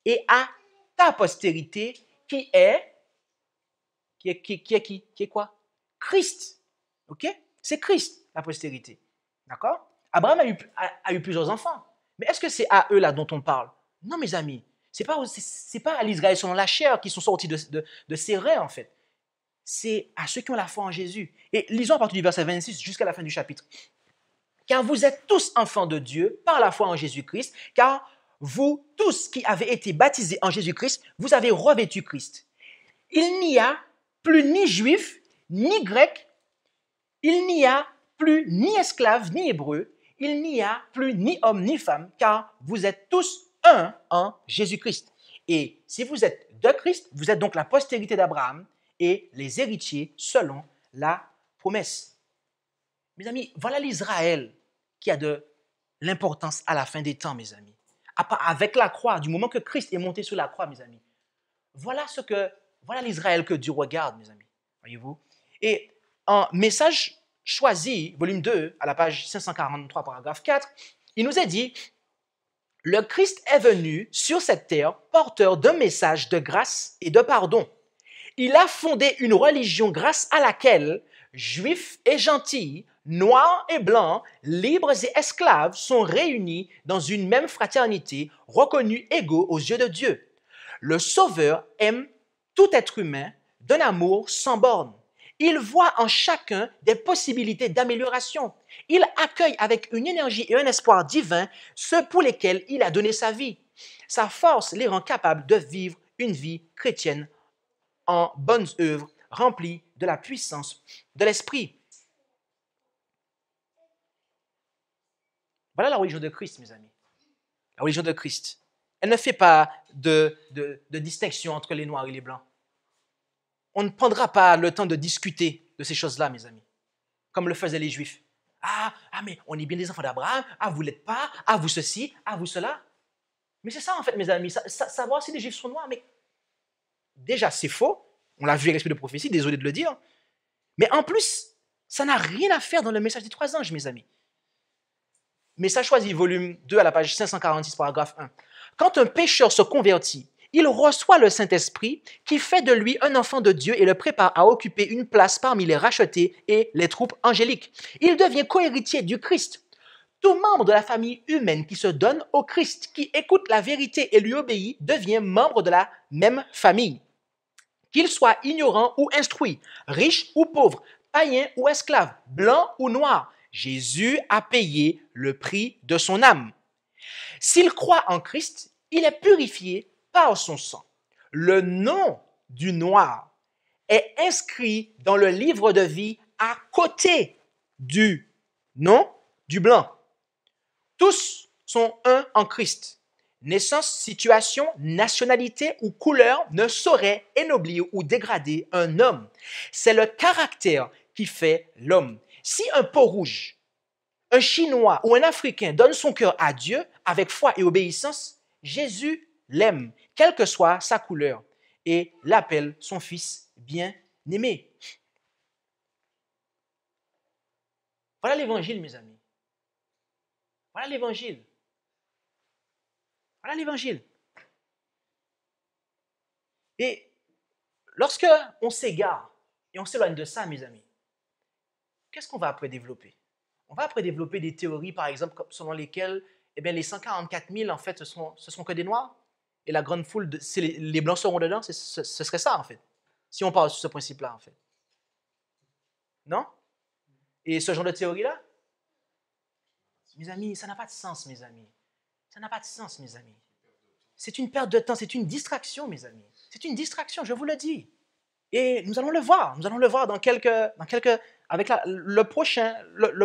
Et à ta postérité, qui est quoi? Christ. Ok? C'est Christ, la postérité. D'accord? Abraham a eu plusieurs enfants. Mais est-ce que c'est à eux là dont on parle? Non, mes amis. C'est pas à l'Israël selon la chair qui sont sortis de ses reins, en fait. C'est à ceux qui ont la foi en Jésus. Et lisons à partir du verset 26 jusqu'à la fin du chapitre. Car vous êtes tous enfants de Dieu par la foi en Jésus-Christ, car vous tous qui avez été baptisés en Jésus-Christ, vous avez revêtu Christ. Il n'y a plus ni juif, ni grec, il n'y a plus ni esclave, ni hébreu, il n'y a plus ni homme, ni femme, car vous êtes tous un en Jésus-Christ. Et si vous êtes de Christ, vous êtes donc la postérité d'Abraham et les héritiers selon la promesse. Mes amis, voilà l'Israël qui a de l'importance à la fin des temps, mes amis. Avec la croix, du moment que Christ est monté sur la croix, mes amis. Voilà l'Israël que Dieu regarde, mes amis. Voyez-vous? Et en Message choisi, volume 2, à la page 543, paragraphe 4, il nous est dit « Le Christ est venu sur cette terre porteur d'un message de grâce et de pardon. Il a fondé une religion grâce à laquelle juifs et gentils, noirs et blancs, libres et esclaves sont réunis dans une même fraternité, reconnus égaux aux yeux de Dieu. Le Sauveur aime tout être humain d'un amour sans borne. Il voit en chacun des possibilités d'amélioration. Il accueille avec une énergie et un espoir divin ceux pour lesquels il a donné sa vie. Sa force les rend capables de vivre une vie chrétienne en bonnes œuvres, remplies de la puissance de l'Esprit. » Voilà la religion de Christ, mes amis. La religion de Christ. Elle ne fait pas de distinction entre les noirs et les blancs. On ne prendra pas le temps de discuter de ces choses-là, mes amis, comme le faisaient les Juifs. Ah, mais on est bien des enfants d'Abraham. Ah, vous ne l'êtes pas. Ah, vous ceci. Ah, vous cela. Mais c'est ça, en fait, mes amis. Savoir si les Juifs sont noirs, mais déjà, c'est faux. On l'a vu avec l'esprit de prophétie, désolé de le dire. Mais en plus, ça n'a rien à faire dans le message des trois anges, mes amis. Message choisi, volume 2, à la page 546, paragraphe 1. Quand un pécheur se convertit, il reçoit le Saint-Esprit qui fait de lui un enfant de Dieu et le prépare à occuper une place parmi les rachetés et les troupes angéliques. Il devient cohéritier du Christ. Tout membre de la famille humaine qui se donne au Christ, qui écoute la vérité et lui obéit, devient membre de la même famille. Qu'il soit ignorant ou instruit, riche ou pauvre, païen ou esclave, blanc ou noir, Jésus a payé le prix de son âme. S'il croit en Christ, il est purifié par son sang. Le nom du noir est inscrit dans le livre de vie à côté du nom du blanc. Tous sont un en Christ. Naissance, situation, nationalité ou couleur ne saurait ennoblir ou dégrader un homme. C'est le caractère qui fait l'homme. Si un peau-rouge, un Chinois ou un Africain donne son cœur à Dieu avec foi et obéissance, Jésus l'aime, quelle que soit sa couleur, et l'appelle son fils bien-aimé. Voilà l'évangile, mes amis. Voilà l'évangile. Voilà l'évangile. Et lorsque on s'égare et on s'éloigne de ça, mes amis, qu'est-ce qu'on va après développer? On va après développer des théories, par exemple, selon lesquelles les 144 000, en fait, ce sont que des noirs. Et la grande foule, les blancs seront dedans. Ce serait ça, en fait. Si on parle sur ce principe-là, en fait. Non? Et ce genre de théorie-là? Mes amis, ça n'a pas de sens, mes amis. Ça n'a pas de sens, mes amis. C'est une perte de temps, c'est une distraction, mes amis. C'est une distraction, je vous le dis. Et nous allons le voir. Nous allons le voir avec le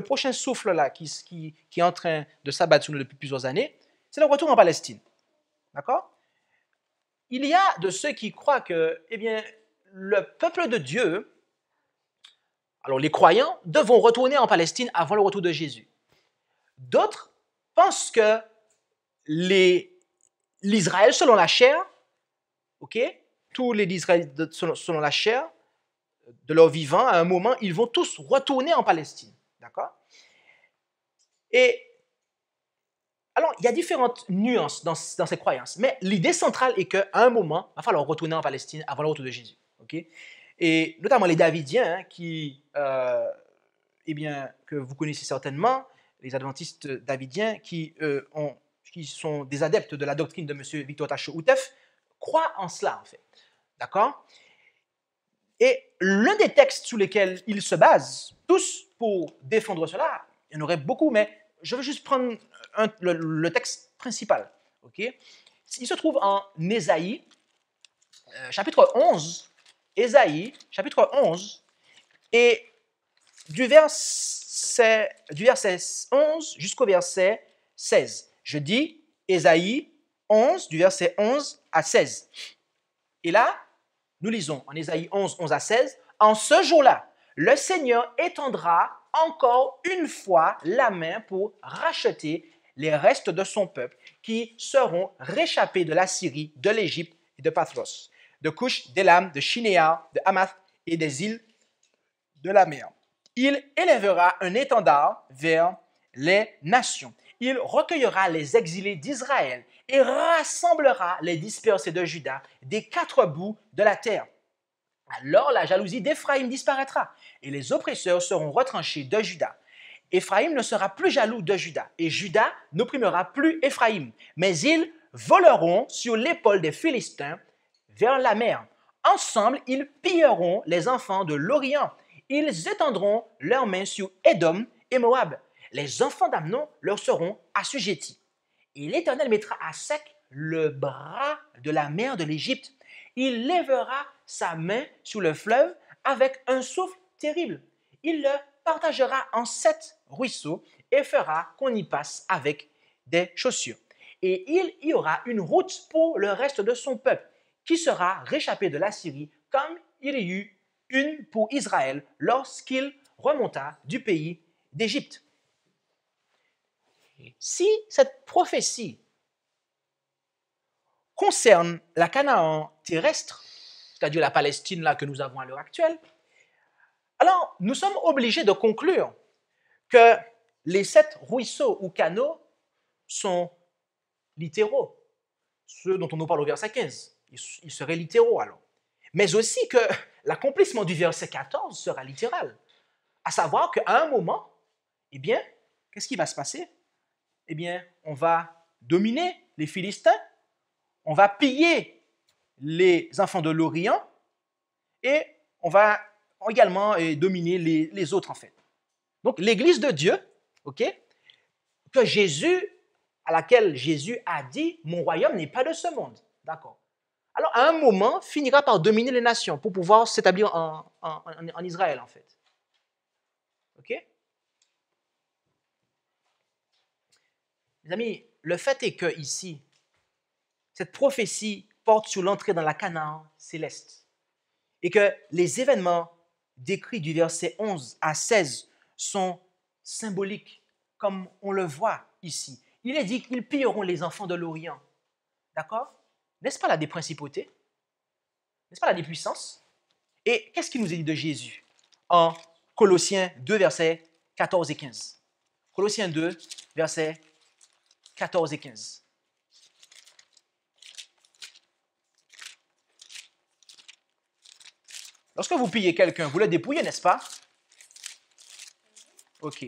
prochain souffle là qui est en train de s'abattre sur nous depuis plusieurs années. C'est le retour en Palestine. D'accord? Il y a de ceux qui croient que, le peuple de Dieu, alors les croyants, devront retourner en Palestine avant le retour de Jésus. D'autres pensent que l'Israël selon la chair, ok, tous les Israélites selon la chair, de leur vivant, à un moment, ils vont tous retourner en Palestine. D'accord? Et alors, il y a différentes nuances dans ces croyances, mais l'idée centrale est qu'à un moment, il va falloir retourner en Palestine avant le retour de Jésus. Okay? Et notamment les Davidiens, que vous connaissez certainement, les adventistes davidiens qui sont des adeptes de la doctrine de M. Victor Taché-Outef, croient en cela, en fait. D'accord? Et l'un des textes sur lesquels ils se basent, tous pour défendre cela, il y en aurait beaucoup, mais je veux juste prendre le texte principal. Okay? Il se trouve en Ésaïe, chapitre 11, Ésaïe, chapitre 11, et du verset 11 jusqu'au verset 16. Je dis Ésaïe 11, du verset 11 à 16. Et là, nous lisons en Ésaïe 11, 11 à 16, « En ce jour-là, le Seigneur étendra encore une fois la main pour racheter les restes de son peuple qui seront réchappés de la Syrie, de l'Égypte et de Pathros, de Cush, d'Élam, de Shinéar, de Hamath et des îles de la mer. Il élèvera un étendard vers les nations. Il recueillera les exilés d'Israël et rassemblera les dispersés de Juda des quatre bouts de la terre. Alors la jalousie d'Éphraïm disparaîtra et les oppresseurs seront retranchés de Juda. Éphraïm ne sera plus jaloux de Juda et Juda n'opprimera plus Éphraïm, mais ils voleront sur l'épaule des Philistins vers la mer. Ensemble, ils pilleront les enfants de l'Orient. Ils étendront leurs mains sur Édom et Moab. Les enfants d'Amnon leur seront assujettis. Et l'Éternel mettra à sec le bras de la mer de l'Égypte. Il lèvera sa main sur le fleuve avec un souffle terrible. Il le partagera en 7 ruisseaux et fera qu'on y passe avec des chaussures. Et il y aura une route pour le reste de son peuple qui sera réchappé de la Syrie comme il y eut une pour Israël lorsqu'il remonta du pays d'Égypte. Si cette prophétie concerne la Canaan terrestre, c'est-à-dire la Palestine là, que nous avons à l'heure actuelle, alors nous sommes obligés de conclure que les 7 ruisseaux ou canaux sont littéraux, ceux dont on nous parle au verset 15. Ils seraient littéraux alors. Mais aussi que l'accomplissement du verset 14 sera littéral. À savoir qu'à un moment, eh bien, qu'est-ce qui va se passer? Eh bien, on va dominer les Philistins, on va piller les enfants de l'Orient et on va également dominer les autres en fait. Donc, l'Église de Dieu, ok, à laquelle Jésus a dit, mon royaume n'est pas de ce monde. D'accord. Alors, à un moment, finira par dominer les nations pour pouvoir s'établir en Israël, en fait. OK? Mes amis, le fait est que ici, cette prophétie porte sur l'entrée dans la Canaan céleste et que les événements décrits du verset 11 à 16 sont symboliques, comme on le voit ici. Il est dit qu'ils pilleront les enfants de l'Orient. D'accord? N'est-ce pas là des principautés? N'est-ce pas là des puissances? Et qu'est-ce qu'il nous est dit de Jésus en Colossiens 2, versets 14 et 15? Colossiens 2, versets 14 et 15. Lorsque vous pillez quelqu'un, vous le dépouillez, n'est-ce pas? OK.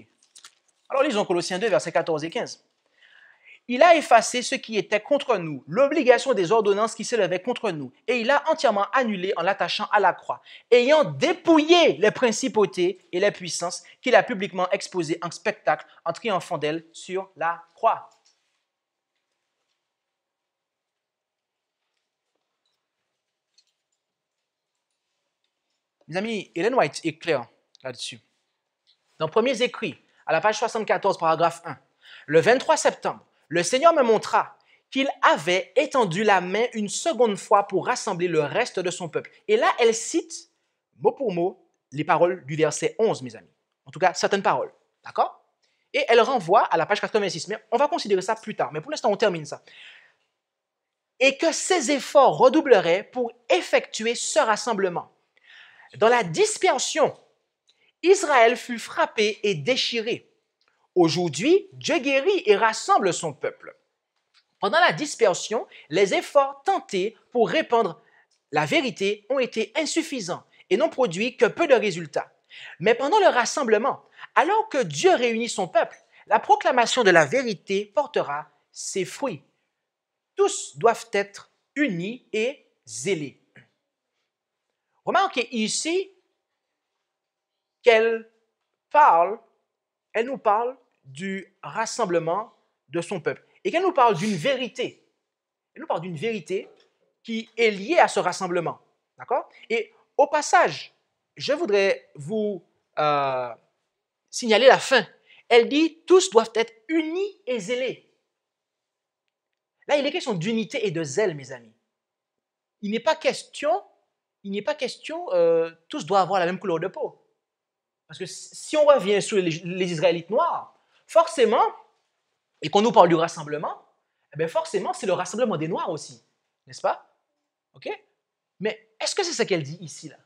Alors lisons Colossiens 2, versets 14 et 15. Il a effacé ce qui était contre nous, l'obligation des ordonnances qui s'élevaient contre nous, et il a entièrement annulé en l'attachant à la croix, ayant dépouillé les principautés et les puissances qu'il a publiquement exposées en spectacle en triomphant d'elles sur la croix. Mes amis, Ellen White est claire là-dessus. Dans Premiers Écrits, à la page 74, paragraphe 1, le 23 septembre, le Seigneur me montra qu'il avait étendu la main une seconde fois pour rassembler le reste de son peuple. Et là, elle cite, mot pour mot, les paroles du verset 11, mes amis. En tout cas, certaines paroles. D'accord? Et elle renvoie à la page 86. Mais on va considérer ça plus tard. Mais pour l'instant, on termine ça. Et que ses efforts redoubleraient pour effectuer ce rassemblement. Dans la dispersion, Israël fut frappé et déchiré. Aujourd'hui, Dieu guérit et rassemble son peuple. Pendant la dispersion, les efforts tentés pour répandre la vérité ont été insuffisants et n'ont produit que peu de résultats. Mais pendant le rassemblement, alors que Dieu réunit son peuple, la proclamation de la vérité portera ses fruits. Tous doivent être unis et zélés. Remarquez ici qu'elle nous parle du rassemblement de son peuple et qu'elle nous parle d'une vérité. Elle nous parle d'une vérité qui est liée à ce rassemblement. D'accord? Et au passage, je voudrais vous signaler la fin. Elle dit « tous doivent être unis et zélés ». Là, il est question d'unité et de zèle, mes amis. Il n'est pas question, tous doivent avoir la même couleur de peau. Parce que si on revient sur les Israélites noirs, forcément, et qu'on nous parle du rassemblement, eh bien forcément, c'est le rassemblement des Noirs aussi, n'est-ce pas? OK? Mais est-ce que c'est ce qu'elle dit ici, là?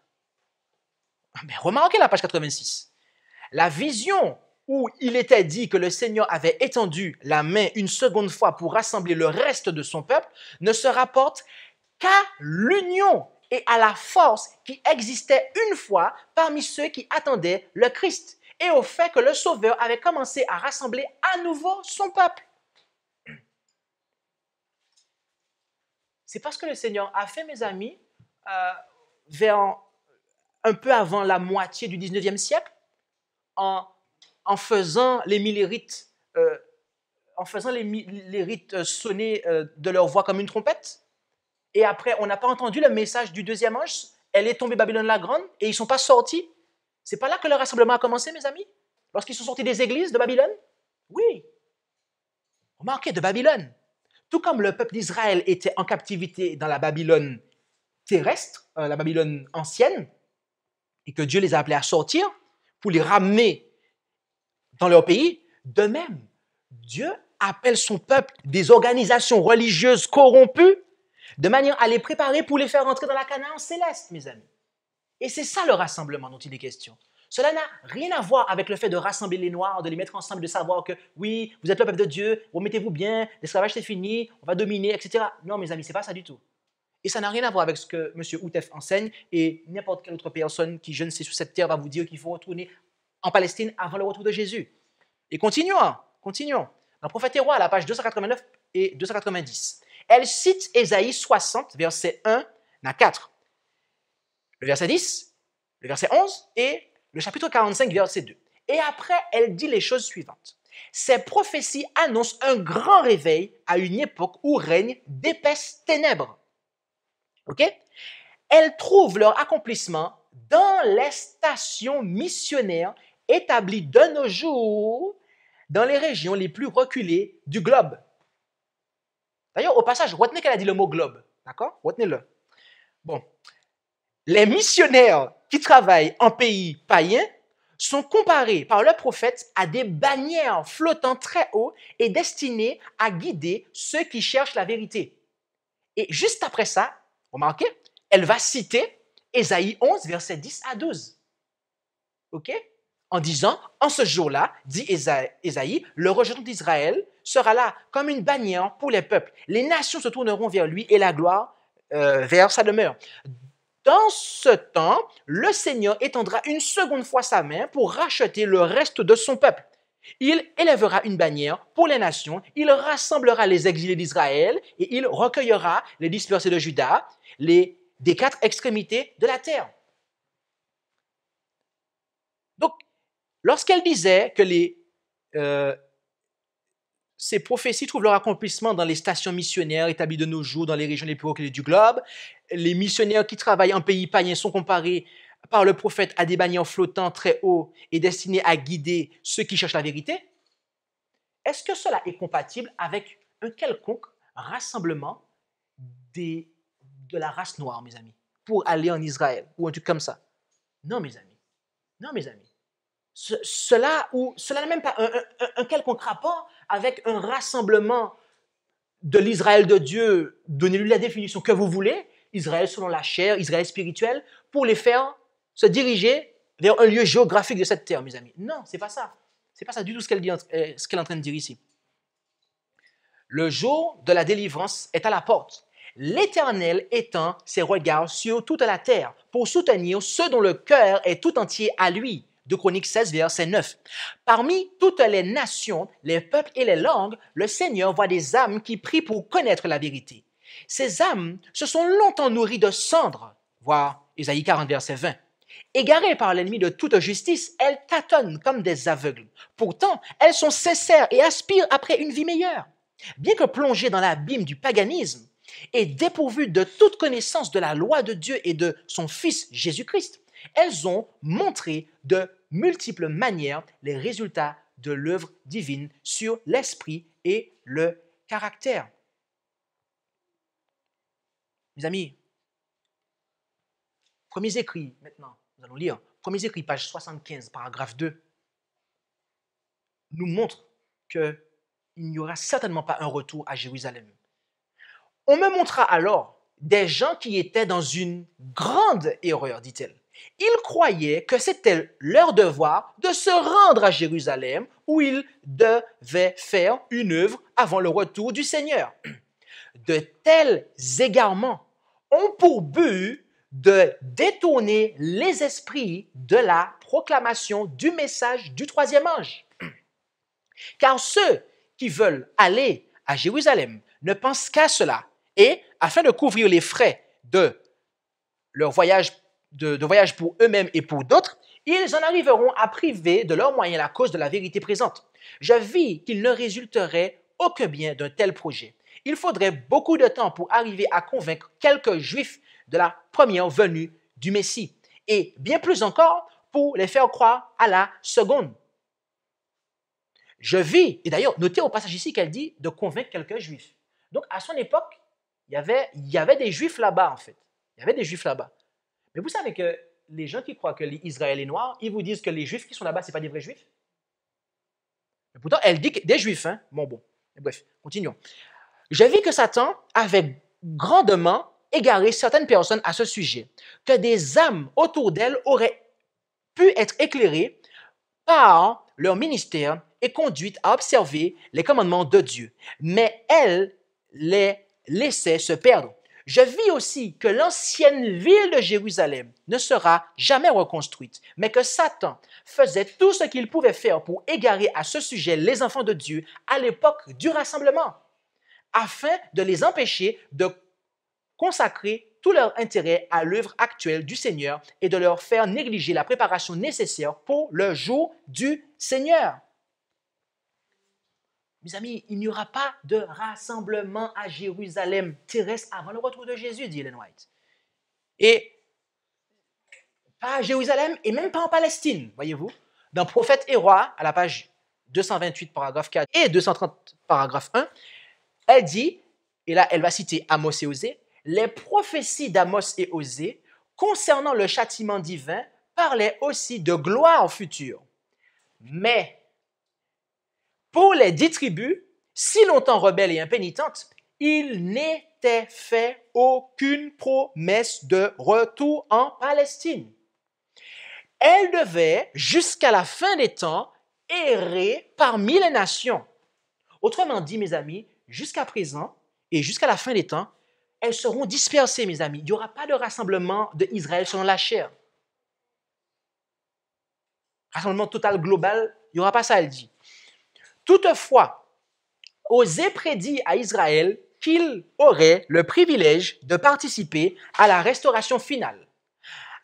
Mais remarquez la page 86. La vision où il était dit que le Seigneur avait étendu la main une seconde fois pour rassembler le reste de son peuple ne se rapporte qu'à l'union et à la force qui existait une fois parmi ceux qui attendaient le Christ et au fait que le Sauveur avait commencé à rassembler à nouveau son peuple. C'est parce que le Seigneur a fait, mes amis, vers un peu avant la moitié du 19e siècle, en faisant les rites sonner de leur voix comme une trompette. Et après, on n'a pas entendu le message du deuxième ange. Elle est tombée Babylone la Grande et ils ne sont pas sortis. C'est pas là que le rassemblement a commencé, mes amis? Lorsqu'ils sont sortis des églises de Babylone? Oui. Remarquez, de Babylone. Tout comme le peuple d'Israël était en captivité dans la Babylone terrestre, la Babylone ancienne, et que Dieu les a appelés à sortir pour les ramener dans leur pays, de même, Dieu appelle son peuple des organisations religieuses corrompues de manière à les préparer pour les faire entrer dans la Canaan céleste, mes amis. Et c'est ça le rassemblement dont il est question. Cela n'a rien à voir avec le fait de rassembler les Noirs, de les mettre ensemble, de savoir que oui, vous êtes le peuple de Dieu, remettez-vous bien, l'esclavage c'est fini, on va dominer, etc. Non, mes amis, c'est pas ça du tout. Et ça n'a rien à voir avec ce que M. Outef enseigne et n'importe quelle autre personne qui, je ne sais, sur cette terre va vous dire qu'il faut retourner en Palestine avant le retour de Jésus. Et continuons. Dans le prophète Roi, à la page 289 et 290, elle cite Ésaïe 60, verset 1 à 4, le verset 10, le verset 11 et le chapitre 45, verset 2. Et après, elle dit les choses suivantes. Ces prophéties annoncent un grand réveil à une époque où règnent d'épaisses ténèbres. OK? Elles trouvent leur accomplissement dans les stations missionnaires établies de nos jours dans les régions les plus reculées du globe. D'ailleurs, au passage, retenez qu'elle a dit le mot globe. D'accord? Retenez-le. Bon. Les missionnaires qui travaillent en pays païens sont comparés par le prophète à des bannières flottant très haut et destinées à guider ceux qui cherchent la vérité. Et juste après ça, remarquez, elle va citer Ésaïe 11, versets 10 à 12. OK? En disant, en ce jour-là, dit Ésaïe, le rejeton d'Israël sera là comme une bannière pour les peuples. Les nations se tourneront vers lui et la gloire vers sa demeure. Dans ce temps, le Seigneur étendra une seconde fois sa main pour racheter le reste de son peuple. Il élèvera une bannière pour les nations, il rassemblera les exilés d'Israël et il recueillera les dispersés de Juda, des quatre extrémités de la terre. Donc, lorsqu'elle disait que ces prophéties trouvent leur accomplissement dans les stations missionnaires établies de nos jours dans les régions les plus reculées du globe, les missionnaires qui travaillent en pays païens sont comparés par le prophète à des bannières flottant très haut et destinés à guider ceux qui cherchent la vérité, est-ce que cela est compatible avec un quelconque rassemblement de la race noire, mes amis, pour aller en Israël ou un truc comme ça? Non, mes amis. Non, mes amis. Cela n'a même pas un quelconque rapport avec un rassemblement de l'Israël de Dieu. Donnez-lui la définition que vous voulez, Israël selon la chair, Israël spirituel, pour les faire se diriger vers un lieu géographique de cette terre, mes amis. Non, c'est pas ça. C'est pas ça du tout ce qu'elle est en train de dire ici. Le jour de la délivrance est à la porte. L'Éternel étend ses regards sur toute la terre pour soutenir ceux dont le cœur est tout entier à lui. 2 Chroniques 16, verset 9. Parmi toutes les nations, les peuples et les langues, le Seigneur voit des âmes qui prient pour connaître la vérité. Ces âmes se sont longtemps nourries de cendres, voir Ésaïe 40, verset 20. Égarées par l'ennemi de toute justice, elles tâtonnent comme des aveugles. Pourtant, elles sont sincères et aspirent après une vie meilleure. Bien que plongées dans l'abîme du paganisme et dépourvues de toute connaissance de la loi de Dieu et de son Fils Jésus-Christ, elles ont montré de multiples manières les résultats de l'œuvre divine sur l'esprit et le caractère. Mes amis, premiers écrits, maintenant, nous allons lire, premiers écrits, page 75, paragraphe 2, nous montre qu'il n'y aura certainement pas un retour à Jérusalem. On me montra alors des gens qui étaient dans une grande erreur, dit-elle. Ils croyaient que c'était leur devoir de se rendre à Jérusalem où ils devaient faire une œuvre avant le retour du Seigneur. De tels égarements ont pour but de détourner les esprits de la proclamation du message du troisième ange. Car ceux qui veulent aller à Jérusalem ne pensent qu'à cela et, afin de couvrir les frais de leur voyage de voyage pour eux-mêmes et pour d'autres, ils en arriveront à priver de leurs moyens la cause de la vérité présente. Je vis qu'il ne résulterait aucun bien d'un tel projet. Il faudrait beaucoup de temps pour arriver à convaincre quelques Juifs de la première venue du Messie, et bien plus encore pour les faire croire à la seconde. Je vis, et d'ailleurs, notez au passage ici qu'elle dit de convaincre quelques Juifs. Donc, à son époque, il y avait des Juifs là-bas, en fait. Il y avait des Juifs là-bas. Mais vous savez que les gens qui croient que l'Israël est noir, ils vous disent que les Juifs qui sont là-bas, ce n'est pas des vrais Juifs. Mais pourtant, elle dit que des Juifs, hein. Bon. Bref, continuons. J'ai vu que Satan avait grandement égaré certaines personnes à ce sujet, que des âmes autour d'elles auraient pu être éclairées par leur ministère et conduites à observer les commandements de Dieu. Mais elles les laissaient se perdre. Je vis aussi que l'ancienne ville de Jérusalem ne sera jamais reconstruite, mais que Satan faisait tout ce qu'il pouvait faire pour égarer à ce sujet les enfants de Dieu à l'époque du rassemblement, afin de les empêcher de consacrer tout leur intérêt à l'œuvre actuelle du Seigneur et de leur faire négliger la préparation nécessaire pour le jour du Seigneur. Mes amis, il n'y aura pas de rassemblement à Jérusalem terrestre avant le retour de Jésus, dit Ellen White. Et pas à Jérusalem et même pas en Palestine, voyez-vous. Dans Prophètes et Rois, à la page 228, paragraphe 4 et 230, paragraphe 1, elle dit, et là elle va citer Amos et Osée, les prophéties d'Amos et Osée concernant le châtiment divin parlaient aussi de gloire future. Mais pour les 10 tribus, si longtemps rebelles et impénitentes, il n'était fait aucune promesse de retour en Palestine. Elles devaient, jusqu'à la fin des temps, errer parmi les nations. Autrement dit, mes amis, jusqu'à présent et jusqu'à la fin des temps, elles seront dispersées, mes amis. Il n'y aura pas de rassemblement d'Israël selon la chair. Rassemblement total, global, il n'y aura pas ça, elle dit. Toutefois, Osée prédit à Israël qu'il aurait le privilège de participer à la restauration finale.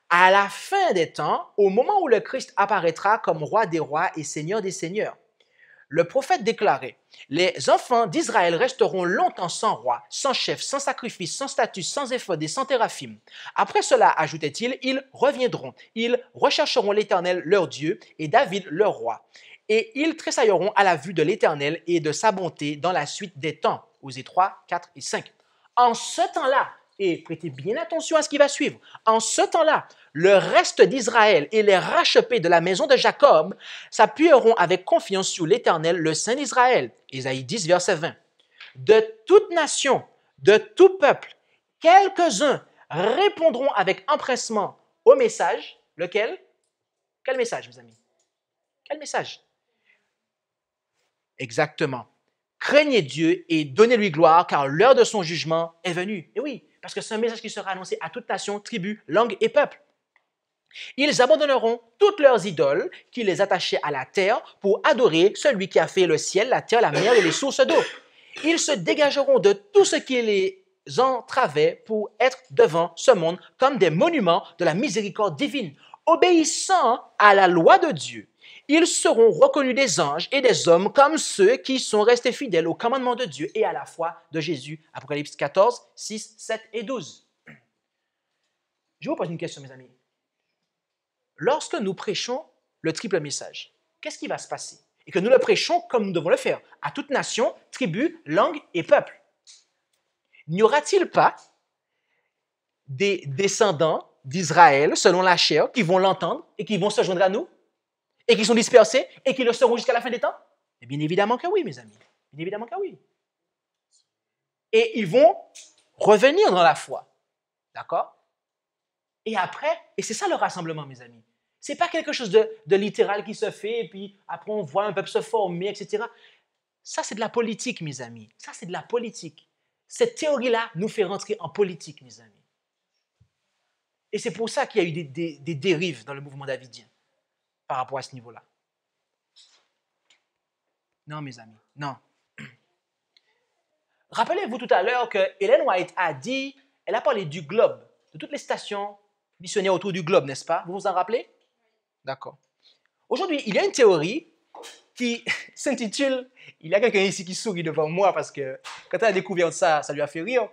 À la fin des temps, au moment où le Christ apparaîtra comme roi des rois et seigneur des seigneurs, le prophète déclarait, « Les enfants d'Israël resteront longtemps sans roi, sans chef, sans sacrifice, sans statut, sans éphod et sans téraphim. Après cela, ajoutait-il, ils reviendront, ils rechercheront l'Éternel leur Dieu et David leur roi. Et ils tressailleront à la vue de l'Éternel et de sa bonté dans la suite des temps. » Osée 3, 4 et 5. En ce temps-là, et prêtez bien attention à ce qui va suivre, en ce temps-là, le reste d'Israël et les rachepés de la maison de Jacob s'appuieront avec confiance sur l'Éternel, le Saint d'Israël. Ésaïe 10, verset 20. De toute nation, de tout peuple, quelques-uns répondront avec empressement au message. Lequel? Quel message, mes amis? Quel message? Exactement. Craignez Dieu et donnez-lui gloire, car l'heure de son jugement est venue. Et oui, parce que c'est un message qui sera annoncé à toute nation, tribu, langue et peuple. Ils abandonneront toutes leurs idoles qui les attachaient à la terre pour adorer celui qui a fait le ciel, la terre, la mer et les sources d'eau. Ils se dégageront de tout ce qui les entravait pour être devant ce monde comme des monuments de la miséricorde divine, obéissant à la loi de Dieu. Ils seront reconnus des anges et des hommes comme ceux qui sont restés fidèles au commandement de Dieu et à la foi de Jésus. Apocalypse 14, 6, 7 et 12. Je vous pose une question, mes amis. Lorsque nous prêchons le triple message, qu'est-ce qui va se passer? Et que nous le prêchons comme nous devons le faire, à toute nation, tribu, langue et peuple. N'y aura-t-il pas des descendants d'Israël, selon la chair, qui vont l'entendre et qui vont se joindre à nous? Et qui sont dispersés et qui le seront jusqu'à la fin des temps? Et bien évidemment que oui, mes amis. Bien évidemment que oui. Et ils vont revenir dans la foi. D'accord? Et après, et c'est ça le rassemblement, mes amis. Ce n'est pas quelque chose de littéral qui se fait et puis après on voit un peuple se former, etc. Ça, c'est de la politique, mes amis. Ça, c'est de la politique. Cette théorie-là nous fait rentrer en politique, mes amis. Et c'est pour ça qu'il y a eu des dérives dans le mouvement davidien par rapport à ce niveau-là. Non, mes amis, non. Rappelez-vous tout à l'heure que Ellen White a dit, elle a parlé du globe, de toutes les stations missionnaires autour du globe, n'est-ce pas? Vous vous en rappelez? D'accord. Aujourd'hui, il y a une théorie qui s'intitule, il y a quelqu'un ici qui sourit devant moi parce que quand elle a découvert ça, ça lui a fait rire.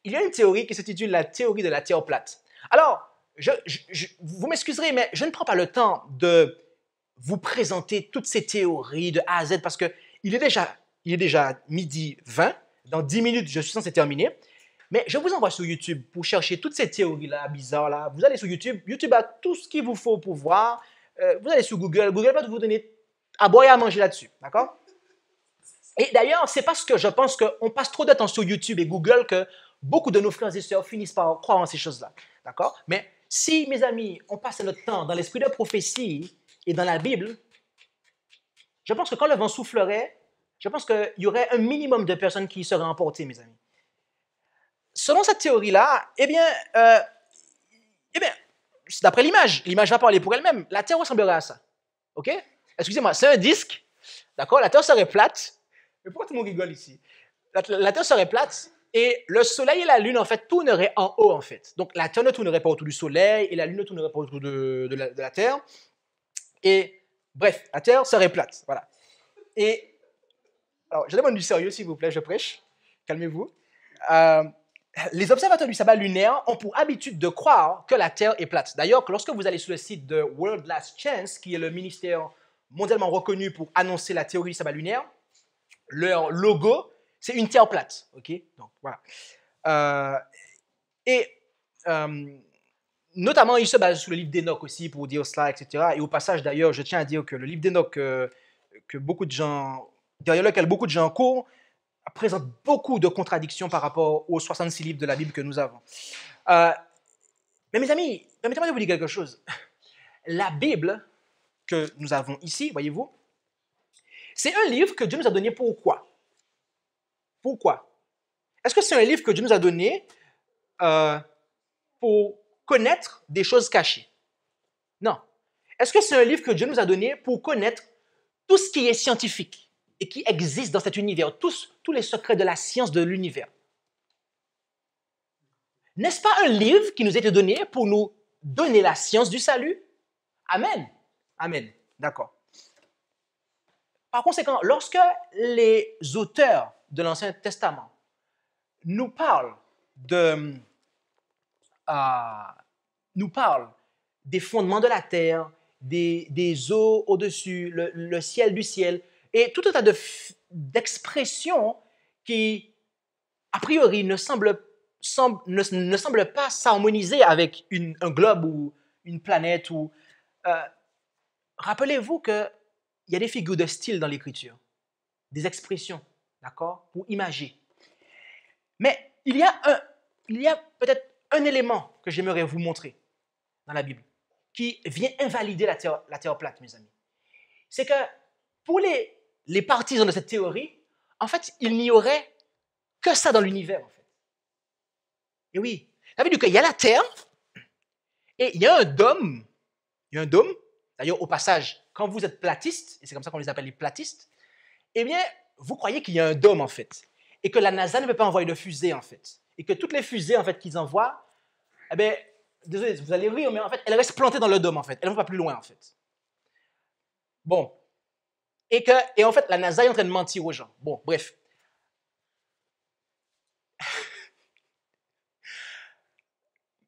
Il y a une théorie qui s'intitule la théorie de la Terre plate. Alors, vous m'excuserez, mais je ne prends pas le temps de vous présenter toutes ces théories de A à Z parce qu'il est déjà midi 20. Dans 10 minutes, je suis censé terminer. Mais je vous envoie sur YouTube pour chercher toutes ces théories-là, bizarres-là. Vous allez sur YouTube. YouTube a tout ce qu'il vous faut pour voir. Vous allez sur Google. Google va vous donner à boire et à manger là-dessus. D'accord? Et d'ailleurs, c'est parce que je pense qu'on passe trop de temps sur YouTube et Google que beaucoup de nos frères et sœurs finissent par croire en ces choses-là. D'accord? Mais si, mes amis, on passe notre temps dans l'esprit de prophétie et dans la Bible, je pense que quand le vent soufflerait, je pense qu'il y aurait un minimum de personnes qui seraient emportées, mes amis. selon cette théorie-là, d'après l'image va parler pour elle-même. La Terre ressemblerait à ça. OK? Excusez-moi, c'est un disque. D'accord? La Terre serait plate. Mais pourquoi tout le monde rigole ici? La Terre serait plate et le Soleil et la Lune, en fait, tourneraient en haut, en fait. Donc, la Terre ne tournerait pas autour du Soleil et la Lune ne tournerait pas autour de la Terre. Et, bref, la Terre serait plate. Voilà. Et, alors, je demande du sérieux, s'il vous plaît, je prêche. Calmez-vous. Les observateurs du sabbat lunaire ont pour habitude de croire que la Terre est plate. D'ailleurs, lorsque vous allez sur le site de World Last Chance, qui est le ministère mondialement reconnu pour annoncer la théorie du sabbat lunaire, leur logo, c'est une Terre plate. OK? Donc, voilà. Notamment, ils se basent sur le livre d'Enoch aussi pour dire cela, etc. Et au passage, d'ailleurs, je tiens à dire que le livre d'Enoch, derrière lequel beaucoup de gens courent, présente beaucoup de contradictions par rapport aux 66 livres de la Bible que nous avons. Mais mes amis, permettez-moi de vous dire quelque chose. La Bible que nous avons ici, voyez-vous, c'est un livre que Dieu nous a donné pourquoi? Pourquoi? Est-ce que c'est un livre que Dieu nous a donné pour connaître des choses cachées? Non. Est-ce que c'est un livre que Dieu nous a donné pour connaître tout ce qui est scientifique et qui existe dans cet univers, tous les secrets de la science de l'univers? N'est-ce pas un livre qui nous a été donné pour nous donner la science du salut? Amen. Amen. D'accord. Par conséquent, lorsque les auteurs de l'Ancien Testament nous parlent des fondements de la terre, des eaux au-dessus, le ciel du ciel, et tout un tas d'expressions qui, a priori, ne semblent pas s'harmoniser avec un globe ou une planète. Rappelez-vous qu'il y a des figures de style dans l'Écriture, des expressions, d'accord, pour imager. Mais il y a peut-être un élément que j'aimerais vous montrer dans la Bible qui vient invalider la terre plate, mes amis. C'est que pour les partisans de cette théorie, en fait, il n'y aurait que ça dans l'univers, en fait. Et oui, ça veut dire qu'il y a la Terre et il y a un dôme. Il y a un dôme. D'ailleurs, au passage, quand vous êtes platiste, et c'est comme ça qu'on les appelle les platistes, eh bien, vous croyez qu'il y a un dôme, en fait, et que la NASA ne peut pas envoyer de fusée, en fait, et que toutes les fusées, en fait, qu'ils envoient, eh bien, désolé, vous allez rire, mais en fait, elles restent plantées dans le dôme, en fait. Elles ne vont pas plus loin, en fait. Bon. Et en fait, la NASA est en train de mentir aux gens. Bon, bref.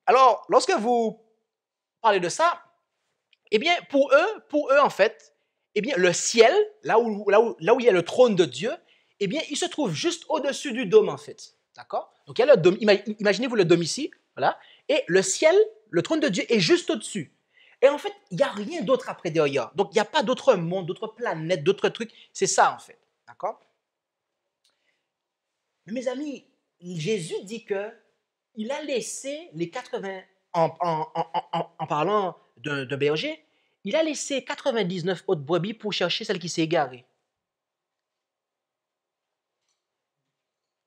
Alors, lorsque vous parlez de ça, eh bien, pour eux, en fait, eh bien, le ciel, là où il y a le trône de Dieu, eh bien, il se trouve juste au-dessus du dôme, en fait. D'accord? Donc, il y a le dôme. Imaginez-vous le dôme ici, voilà. Et le ciel, le trône de Dieu est juste au-dessus. Et en fait, il n'y a rien d'autre après derrière. Donc, il n'y a pas d'autre monde, d'autres planètes, d'autres trucs. C'est ça, en fait. D'accord? Mais mes amis, Jésus dit qu'il a laissé les 80, en parlant d'un berger, il a laissé 99 autres brebis pour chercher celle qui s'est égarée.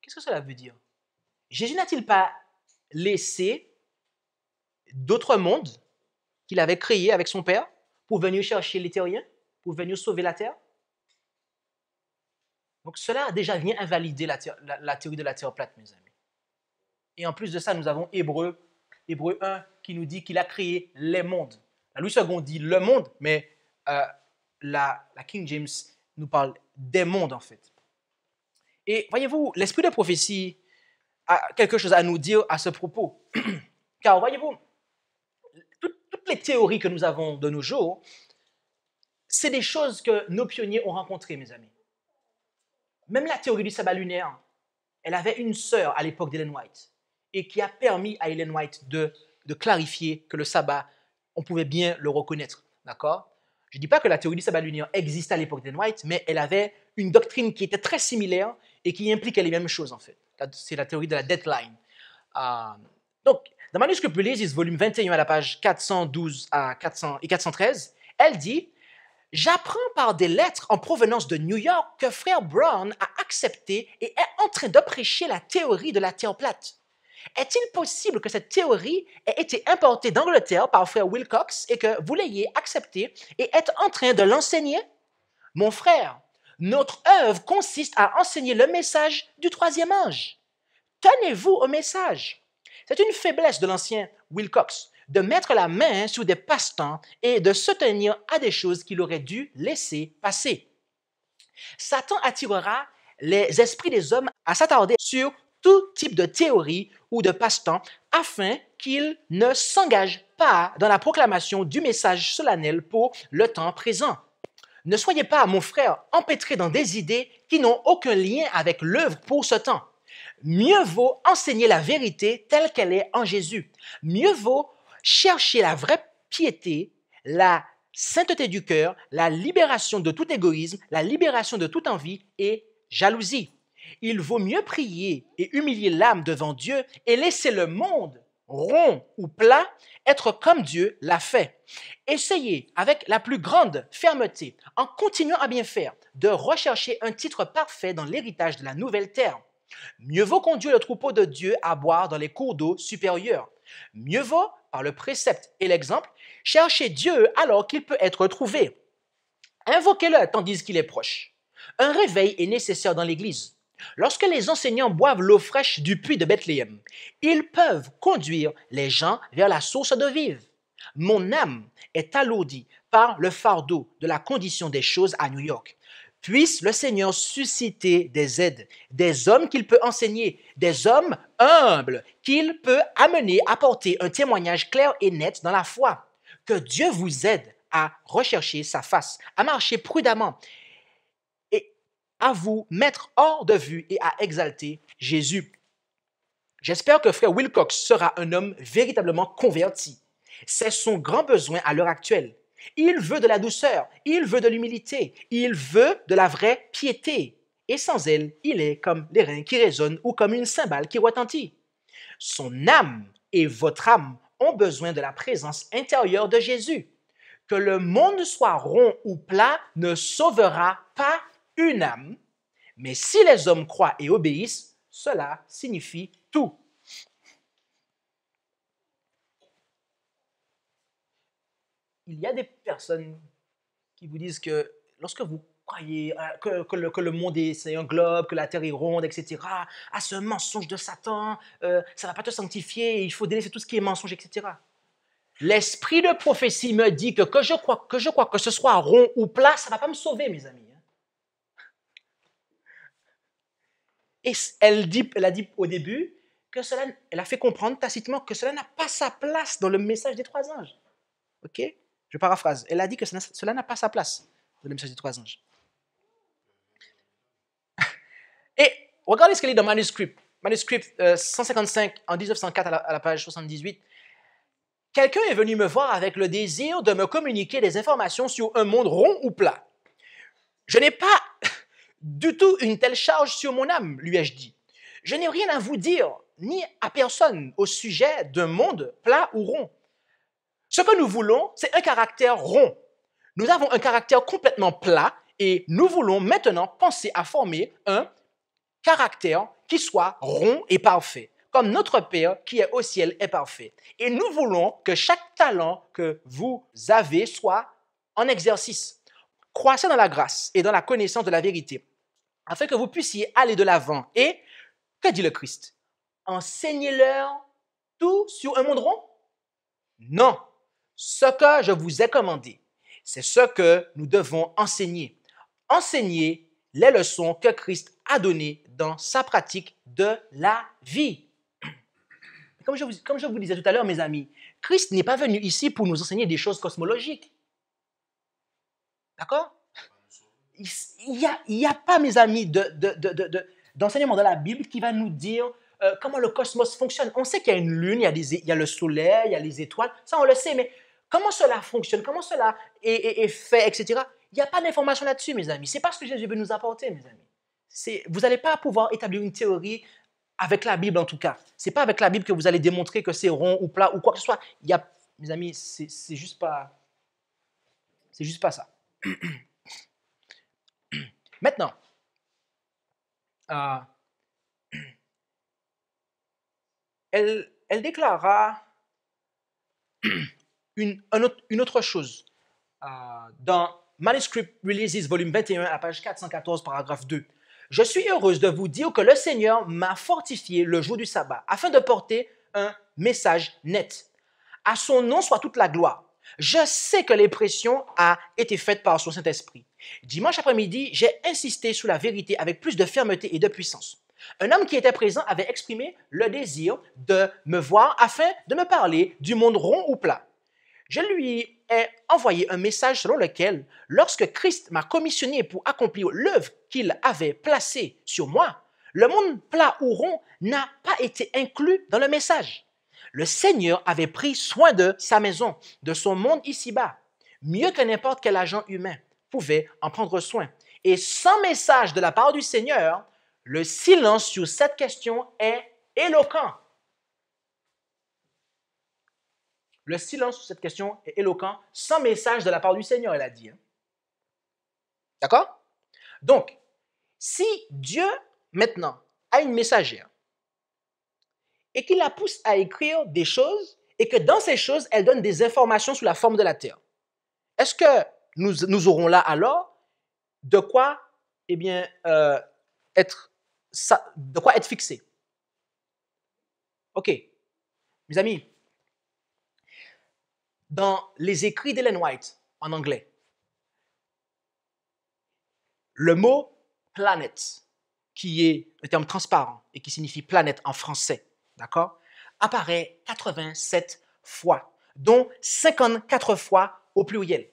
Qu'est-ce que cela veut dire? Jésus n'a-t-il pas laissé d'autres mondes qu'il avait créés avec son Père pour venir chercher les terriens, pour venir sauver la terre? Donc cela déjà vient invalider la théorie de la terre plate, mes amis. Et en plus de ça, nous avons Hébreu 1 qui nous dit qu'il a créé les mondes. La Louis II dit le monde, mais la King James nous parle des mondes en fait. Et voyez-vous, l'esprit de prophétie a quelque chose à nous dire à ce propos. Car voyez-vous, toutes les théories que nous avons de nos jours, c'est des choses que nos pionniers ont rencontrées, mes amis. Même la théorie du sabbat lunaire, elle avait une sœur à l'époque d'Ellen White et qui a permis à Ellen White de clarifier que le sabbat, on pouvait bien le reconnaître. D'accord? Je ne dis pas que la théorie du sabbat lunaire existait à l'époque d'Ellen White, mais elle avait une doctrine qui était très similaire et qui impliquait les mêmes choses, en fait. C'est la théorie de la deadline. Donc, dans Manuscrit Pulésis, volume 21 à la page 412 et 413, elle dit « J'apprends par des lettres en provenance de New York que frère Brown a accepté et est en train de prêcher la théorie de la terre plate. Est-il possible que cette théorie ait été importée d'Angleterre par frère Wilcox et que vous l'ayez acceptée et êtes en train de l'enseigner? Mon frère, notre œuvre consiste à enseigner le message du troisième ange. Tenez-vous au message. C'est une faiblesse de l'ancien Wilcox de mettre la main sur des passe-temps et de se tenir à des choses qu'il aurait dû laisser passer. Satan attirera les esprits des hommes à s'attarder sur tout type de théorie ou de passe-temps afin qu'ils ne s'engagent pas dans la proclamation du message solennel pour le temps présent. Ne soyez pas, mon frère, empêtrés dans des idées qui n'ont aucun lien avec l'œuvre pour ce temps. Mieux vaut enseigner la vérité telle qu'elle est en Jésus. Mieux vaut chercher la vraie piété, la sainteté du cœur, la libération de tout égoïsme, la libération de toute envie et jalousie. Il vaut mieux prier et humilier l'âme devant Dieu et laisser le monde, rond ou plat, être comme Dieu l'a fait. Essayez avec la plus grande fermeté, en continuant à bien faire, de rechercher un titre parfait dans l'héritage de la nouvelle terre. Mieux vaut conduire le troupeau de Dieu à boire dans les cours d'eau supérieurs. Mieux vaut, par le précepte et l'exemple, chercher Dieu alors qu'il peut être trouvé. Invoquez-le tandis qu'il est proche. Un réveil est nécessaire dans l'Église. Lorsque les enseignants boivent l'eau fraîche du puits de Bethléem, ils peuvent conduire les gens vers la source d'eau vive. Mon âme est alourdie par le fardeau de la condition des choses à New York. Puisse le Seigneur susciter des aides, des hommes qu'il peut enseigner, des hommes humbles qu'il peut amener à porter un témoignage clair et net dans la foi. Que Dieu vous aide à rechercher sa face, à marcher prudemment et à vous mettre hors de vue et à exalter Jésus. J'espère que frère Wilcox sera un homme véritablement converti. C'est son grand besoin à l'heure actuelle. Il veut de la douceur, il veut de l'humilité, il veut de la vraie piété. Et sans elle, il est comme les reins qui résonnent ou comme une cymbale qui retentit. Son âme et votre âme ont besoin de la présence intérieure de Jésus. Que le monde soit rond ou plat ne sauvera pas une âme, mais si les hommes croient et obéissent, cela signifie tout. Il y a des personnes qui vous disent que lorsque vous croyez que le monde c'est un globe, que la terre est ronde, etc., à ce mensonge de Satan, ça ne va pas te sanctifier, il faut délaisser tout ce qui est mensonge, etc. L'esprit de prophétie me dit que je crois que ce soit rond ou plat, ça ne va pas me sauver, mes amis. Et elle a dit au début que cela, elle a fait comprendre tacitement que cela n'a pas sa place dans le message des trois anges. Ok? Je paraphrase. Elle a dit que cela n'a pas sa place dans le message des trois anges. Et regardez ce qu'elle dit dans manuscrit 155 en 1904 à la page 78. Quelqu'un est venu me voir avec le désir de me communiquer des informations sur un monde rond ou plat. Je n'ai pas du tout une telle charge sur mon âme, lui ai-je dit. Je n'ai rien à vous dire, ni à personne, au sujet d'un monde plat ou rond. Ce que nous voulons, c'est un caractère rond. Nous avons un caractère complètement plat et nous voulons maintenant penser à former un caractère qui soit rond et parfait, comme notre Père qui est au ciel est parfait. Et nous voulons que chaque talent que vous avez soit en exercice. Croissez dans la grâce et dans la connaissance de la vérité, afin que vous puissiez aller de l'avant. Et, que dit le Christ? Enseignez-leur tout sur un monde rond? Non. Ce que je vous ai commandé, c'est ce que nous devons enseigner. Enseigner les leçons que Christ a données dans sa pratique de la vie. Comme je vous disais tout à l'heure, mes amis, Christ n'est pas venu ici pour nous enseigner des choses cosmologiques. D'accord? Il n'y a pas, mes amis, d'enseignement dans la Bible qui va nous dire comment le cosmos fonctionne. On sait qu'il y a une lune, il y a le soleil, il y a les étoiles, ça on le sait, mais comment cela fonctionne, comment cela est fait, etc. Il n'y a pas d'information là-dessus, mes amis. Ce n'est pas ce que Jésus veut nous apporter, mes amis. Vous n'allez pas pouvoir établir une théorie avec la Bible, en tout cas. Ce n'est pas avec la Bible que vous allez démontrer que c'est rond ou plat ou quoi que ce soit. Mes amis, c'est juste pas ça. Maintenant, elle déclara une autre chose. Dans Manuscript Releases, volume 21, à page 414, paragraphe 2. Je suis heureuse de vous dire que le Seigneur m'a fortifié le jour du sabbat afin de porter un message net. À son nom soit toute la gloire. Je sais que l'impression a été faite par son Saint-Esprit. Dimanche après-midi, j'ai insisté sur la vérité avec plus de fermeté et de puissance. Un homme qui était présent avait exprimé le désir de me voir afin de me parler du monde rond ou plat. Je lui ai envoyé un message selon lequel, lorsque Christ m'a commissionné pour accomplir l'œuvre qu'il avait placée sur moi, le monde plat ou rond n'a pas été inclus dans le message. Le Seigneur avait pris soin de sa maison, de son monde ici-bas, mieux que n'importe quel agent humain pouvait en prendre soin. Et sans message de la part du Seigneur, le silence sur cette question est éloquent. Le silence sur cette question est éloquent, sans message de la part du Seigneur, elle a dit. D'accord? Donc, si Dieu, maintenant, a une messagère et qu'il la pousse à écrire des choses et que dans ces choses, elle donne des informations sous la forme de la terre, est-ce que nous aurons là alors de quoi, être fixé? OK. Mes amis, dans les écrits d'Ellen White en anglais, le mot planète, qui est un terme transparent et qui signifie planète en français, d'accord, apparaît 87 fois, dont 54 fois au pluriel.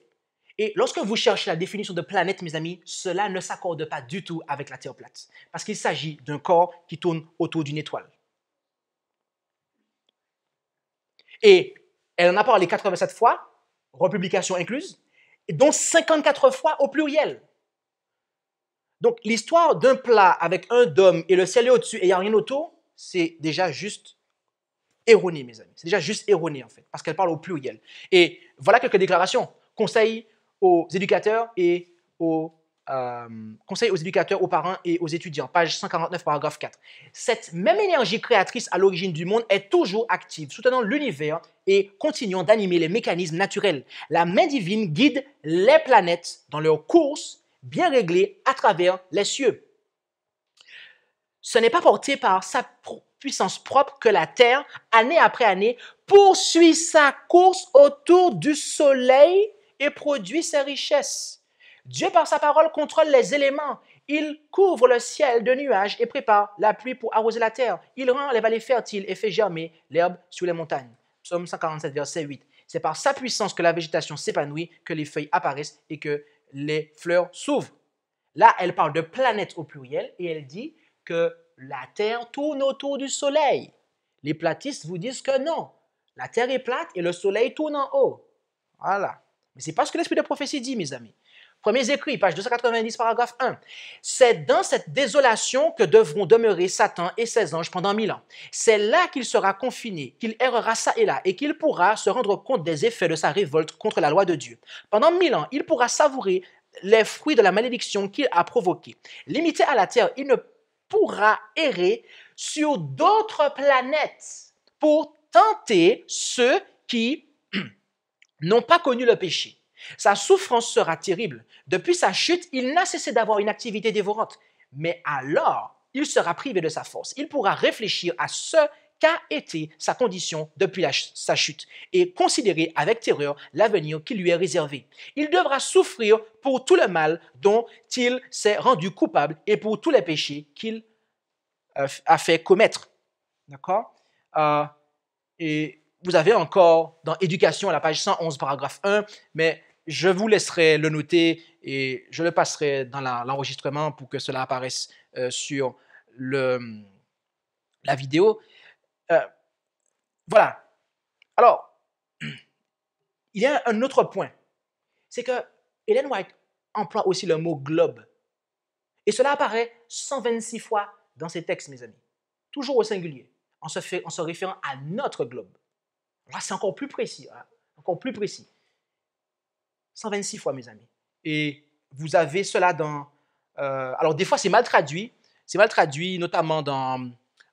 Et lorsque vous cherchez la définition de planète, mes amis, cela ne s'accorde pas du tout avec la Terre plate, parce qu'il s'agit d'un corps qui tourne autour d'une étoile. Et elle en a parlé 87 fois, republication incluse, et dont 54 fois au pluriel. Donc, l'histoire d'un plat avec un dôme et le ciel est au-dessus et il n'y a rien autour, c'est déjà juste erroné, mes amis. C'est déjà juste erroné, en fait, parce qu'elle parle au pluriel. Et voilà quelques déclarations. Conseil aux éducateurs aux parents et aux étudiants. Page 149, paragraphe 4. Cette même énergie créatrice à l'origine du monde est toujours active, soutenant l'univers et continuant d'animer les mécanismes naturels. La main divine guide les planètes dans leur course bien réglée à travers les cieux. Ce n'est pas porté par sa puissance propre que la Terre, année après année, poursuit sa course autour du Soleil et produit ses richesses. Dieu, par sa parole, contrôle les éléments. Il couvre le ciel de nuages et prépare la pluie pour arroser la terre. Il rend les vallées fertiles et fait germer l'herbe sur les montagnes. Psaume 147, verset 8. C'est par sa puissance que la végétation s'épanouit, que les feuilles apparaissent et que les fleurs s'ouvrent. Là, elle parle de planète au pluriel et elle dit que la Terre tourne autour du Soleil. Les platistes vous disent que non. La Terre est plate et le Soleil tourne en haut. Voilà. Mais ce n'est pas ce que l'Esprit de prophétie dit, mes amis. Premiers écrits, page 290, paragraphe 1. C'est dans cette désolation que devront demeurer Satan et ses anges pendant 1000 ans. C'est là qu'il sera confiné, qu'il errera ça et là, et qu'il pourra se rendre compte des effets de sa révolte contre la loi de Dieu. Pendant 1000 ans, il pourra savourer les fruits de la malédiction qu'il a provoquée. Limité à la terre, il ne pourra errer sur d'autres planètes pour tenter ceux qui n'ont pas connu le péché. Sa souffrance sera terrible. Depuis sa chute, il n'a cessé d'avoir une activité dévorante. Mais alors, il sera privé de sa force. Il pourra réfléchir à ce qu'a été sa condition depuis sa chute et considérer avec terreur l'avenir qui lui est réservé. Il devra souffrir pour tout le mal dont il s'est rendu coupable et pour tous les péchés qu'il a fait commettre. D'accord? Et vous avez encore dans Éducation à la page 111, paragraphe 1, mais je vous laisserai le noter et je le passerai dans l'enregistrement pour que cela apparaisse sur la vidéo. Voilà. Alors, il y a un autre point. C'est que Ellen White emploie aussi le mot globe. Et cela apparaît 126 fois dans ses textes, mes amis. Toujours au singulier, en se référant à notre globe. Là, c'est encore plus précis. Hein? Encore plus précis. 126 fois, mes amis. Et vous avez cela dans... alors, des fois, c'est mal traduit. C'est mal traduit, notamment dans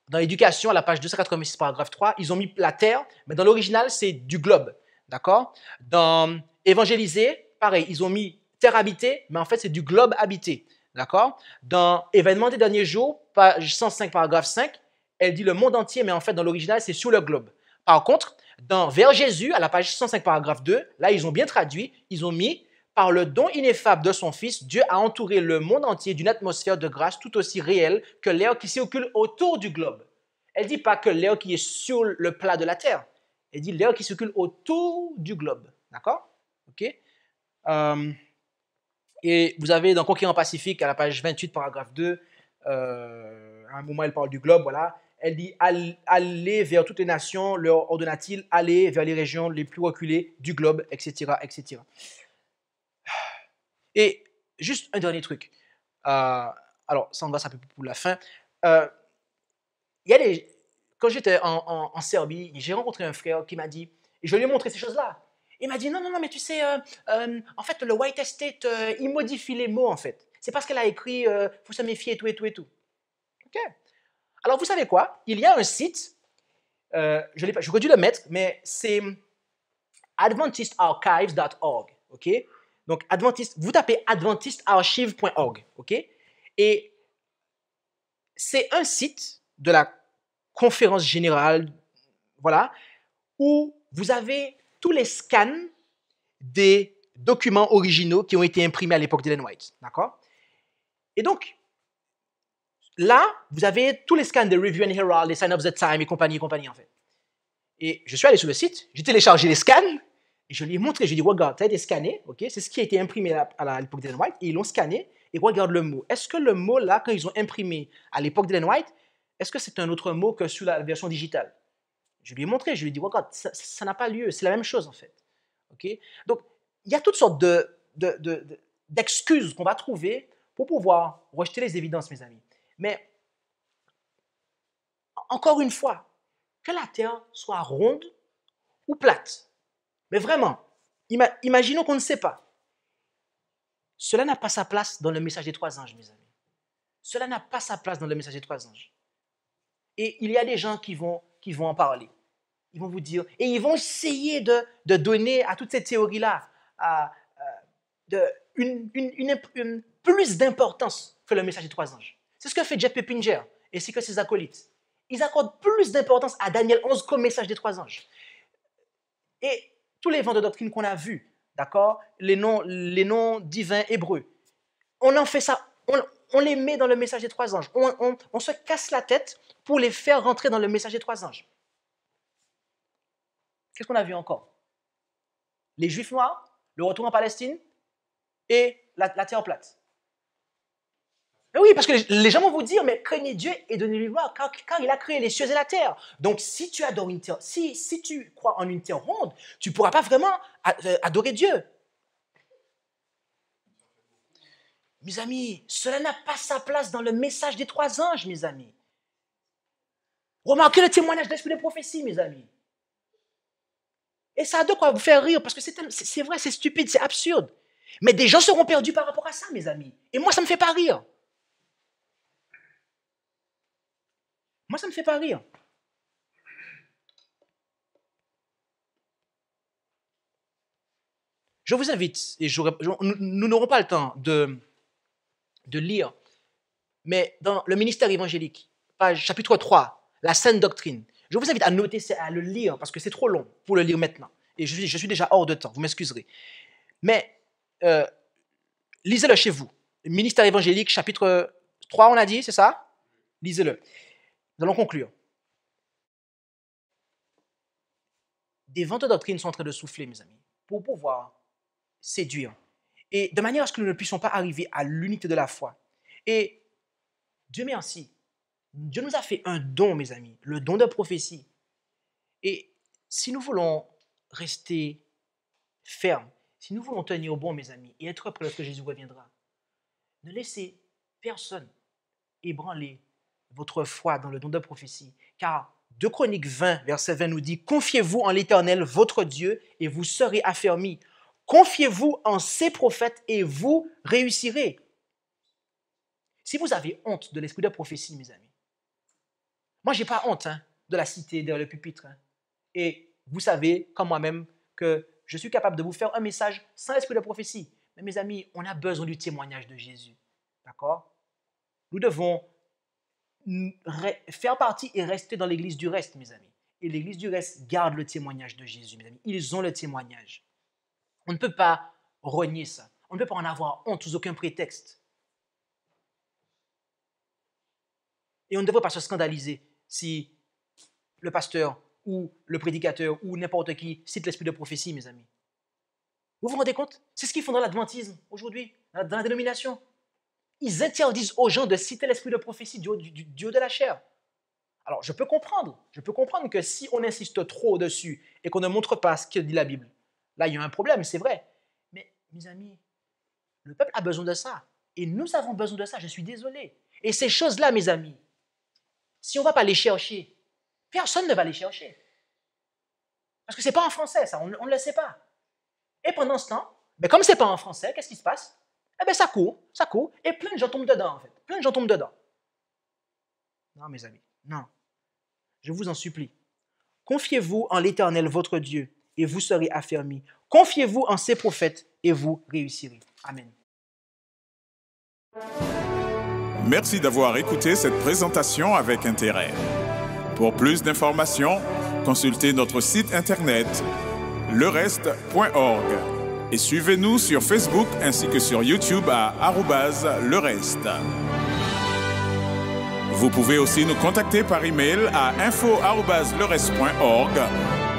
Dans l'éducation, à la page 286, paragraphe 3, ils ont mis la terre, mais dans l'original, c'est du globe. D'accord? Dans évangéliser, pareil, ils ont mis terre habitée, mais en fait, c'est du globe habité. D'accord? Dans événements des derniers jours, page 105, paragraphe 5, elle dit le monde entier, mais en fait, dans l'original, c'est sur le globe. Par contre, dans Vers Jésus, à la page 105, paragraphe 2, là, ils ont bien traduit, ils ont mis par le don ineffable de son Fils, Dieu a entouré le monde entier d'une atmosphère de grâce tout aussi réelle que l'air qui circule autour du globe. Elle ne dit pas que l'air qui est sur le plat de la Terre. Elle dit l'air qui circule autour du globe. D'accord? OK? Et vous avez dans Conquérant Pacifique, à la page 28, paragraphe 2, à un moment, elle parle du globe, voilà. Elle dit allez vers toutes les nations, leur ordonna-t-il, allez vers les régions les plus reculées du globe, etc., etc. Et juste un dernier truc. Alors, ça, on va s'appeler pour la fin. Il y a quand j'étais en Serbie, j'ai rencontré un frère qui m'a dit, et je lui ai montré ces choses-là. Il m'a dit, non, mais tu sais, en fait, le White Estate, il modifie les mots, en fait. C'est parce qu'elle a écrit, faut se méfier et tout, et tout, et tout. OK. Alors, vous savez quoi? Il y a un site, j'aurais dû le mettre, mais c'est adventistarchives.org. OK? Donc, vous tapez adventistarchive.org. OK? Et c'est un site de la conférence générale, voilà, où vous avez tous les scans des documents originaux qui ont été imprimés à l'époque d'Ellen White. D'accord? Et donc, là, vous avez tous les scans des Review and Herald, des Sign of the Time et compagnie, en fait. Et je suis allé sur le site, j'ai téléchargé les scans, et je lui ai montré, je lui ai dit, regarde, ça a été scanné, ok, c'est ce qui a été imprimé à l'époque d'Ellen White, et ils l'ont scanné, et regarde le mot. Est-ce que le mot, là, quand ils ont imprimé à l'époque d'Ellen White, est-ce que c'est un autre mot que sur la version digitale? Je lui ai montré, je lui ai dit, regarde, ça n'a pas lieu, c'est la même chose, en fait. Okay? Donc, il y a toutes sortes d'excuses qu'on va trouver pour pouvoir rejeter les évidences, mes amis. Mais, encore une fois, que la Terre soit ronde ou plate, mais vraiment, imaginons qu'on ne sait pas. Cela n'a pas sa place dans le message des trois anges, mes amis. Cela n'a pas sa place dans le message des trois anges. Et il y a des gens qui vont en parler. Ils vont vous dire, et ils vont essayer de donner à toutes ces théories-là une plus d'importance que le message des trois anges. C'est ce que fait Jeff Peppinger et c'est que ses acolytes. Ils accordent plus d'importance à Daniel 11 qu'au message des trois anges. Et tous les vents de doctrine qu'on a vus, d'accord, les noms divins hébreux, on en fait ça, on les met dans le message des trois anges. On se casse la tête pour les faire rentrer dans le message des trois anges. Qu'est-ce qu'on a vu encore? Les Juifs noirs, le retour en Palestine et la terre plate. Mais oui, parce que les gens vont vous dire, mais craignez Dieu et donnez-lui gloire, car il a créé les cieux et la terre. Donc, si tu adores une terre, si tu crois en une terre ronde, tu ne pourras pas vraiment adorer Dieu. Mes amis, cela n'a pas sa place dans le message des trois anges, mes amis. Remarquez le témoignage de l'esprit de prophétie, mes amis. Et ça a de quoi vous faire rire, parce que c'est vrai, c'est stupide, c'est absurde. Mais des gens seront perdus par rapport à ça, mes amis. Et moi, ça ne me fait pas rire. Moi, ça ne me fait pas rire. Je vous invite, et nous n'aurons pas le temps de lire, mais dans le ministère évangélique, chapitre 3, la saine doctrine, je vous invite à noter, à le lire, parce que c'est trop long pour le lire maintenant. Et je suis déjà hors de temps, vous m'excuserez. Mais lisez-le chez vous. Ministère évangélique, chapitre 3, on a dit, c'est ça? Lisez-le. Nous allons conclure. Des vents de doctrine sont en train de souffler, mes amis, pour pouvoir séduire. Et de manière à ce que nous ne puissions pas arriver à l'unité de la foi. Et Dieu merci, Dieu nous a fait un don, mes amis, le don de prophétie. Et si nous voulons rester fermes, si nous voulons tenir bon, mes amis, et être prêts lorsque Jésus reviendra, ne laissez personne ébranler votre foi dans le don de prophétie. Car 2 Chroniques 20, verset 20 nous dit « Confiez-vous en l'Éternel, votre Dieu, et vous serez affermis. Confiez-vous en ses prophètes, et vous réussirez. » Si vous avez honte de l'esprit de prophétie, mes amis, Moi, je n'ai pas honte de la citer dans le pupitre. Et vous savez, comme moi-même, que je suis capable de vous faire un message sans l'esprit de prophétie. Mais mes amis, on a besoin du témoignage de Jésus. D'accord? Nous devons faire partie et rester dans l'église du reste, mes amis. Et l'église du reste garde le témoignage de Jésus, mes amis. Ils ont le témoignage. On ne peut pas renier ça. On ne peut pas en avoir honte sous aucun prétexte. Et on ne devrait pas se scandaliser si le pasteur ou le prédicateur ou n'importe qui cite l'esprit de prophétie, mes amis. Vous vous rendez compte? C'est ce qu'ils font dans l'adventisme aujourd'hui, dans la dénomination. Ils interdisent aux gens de citer l'esprit de prophétie du haut de la chair. Alors, je peux comprendre que si on insiste trop dessus et qu'on ne montre pas ce que dit la Bible, là, il y a un problème, c'est vrai. Mais, mes amis, le peuple a besoin de ça. Et nous avons besoin de ça, je suis désolé. Et ces choses-là, mes amis, si on ne va pas les chercher, personne ne va les chercher. Parce que ce n'est pas en français, ça, on ne le sait pas. Et pendant ce temps, comme ce n'est pas en français, qu'est-ce qui se passe? Ça court, et plein de gens tombent dedans, en fait. Plein de gens tombent dedans. Non, mes amis, non. Je vous en supplie. Confiez-vous en l'Éternel, votre Dieu, et vous serez affermis. Confiez-vous en ses prophètes, et vous réussirez. Amen. Merci d'avoir écouté cette présentation avec intérêt. Pour plus d'informations, consultez notre site internet lereste.org et suivez-nous sur Facebook ainsi que sur YouTube à @lereste. Vous pouvez aussi nous contacter par email à info@lereste.org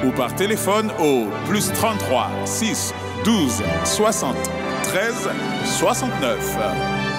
ou par téléphone au +33 6 12 60 13 69.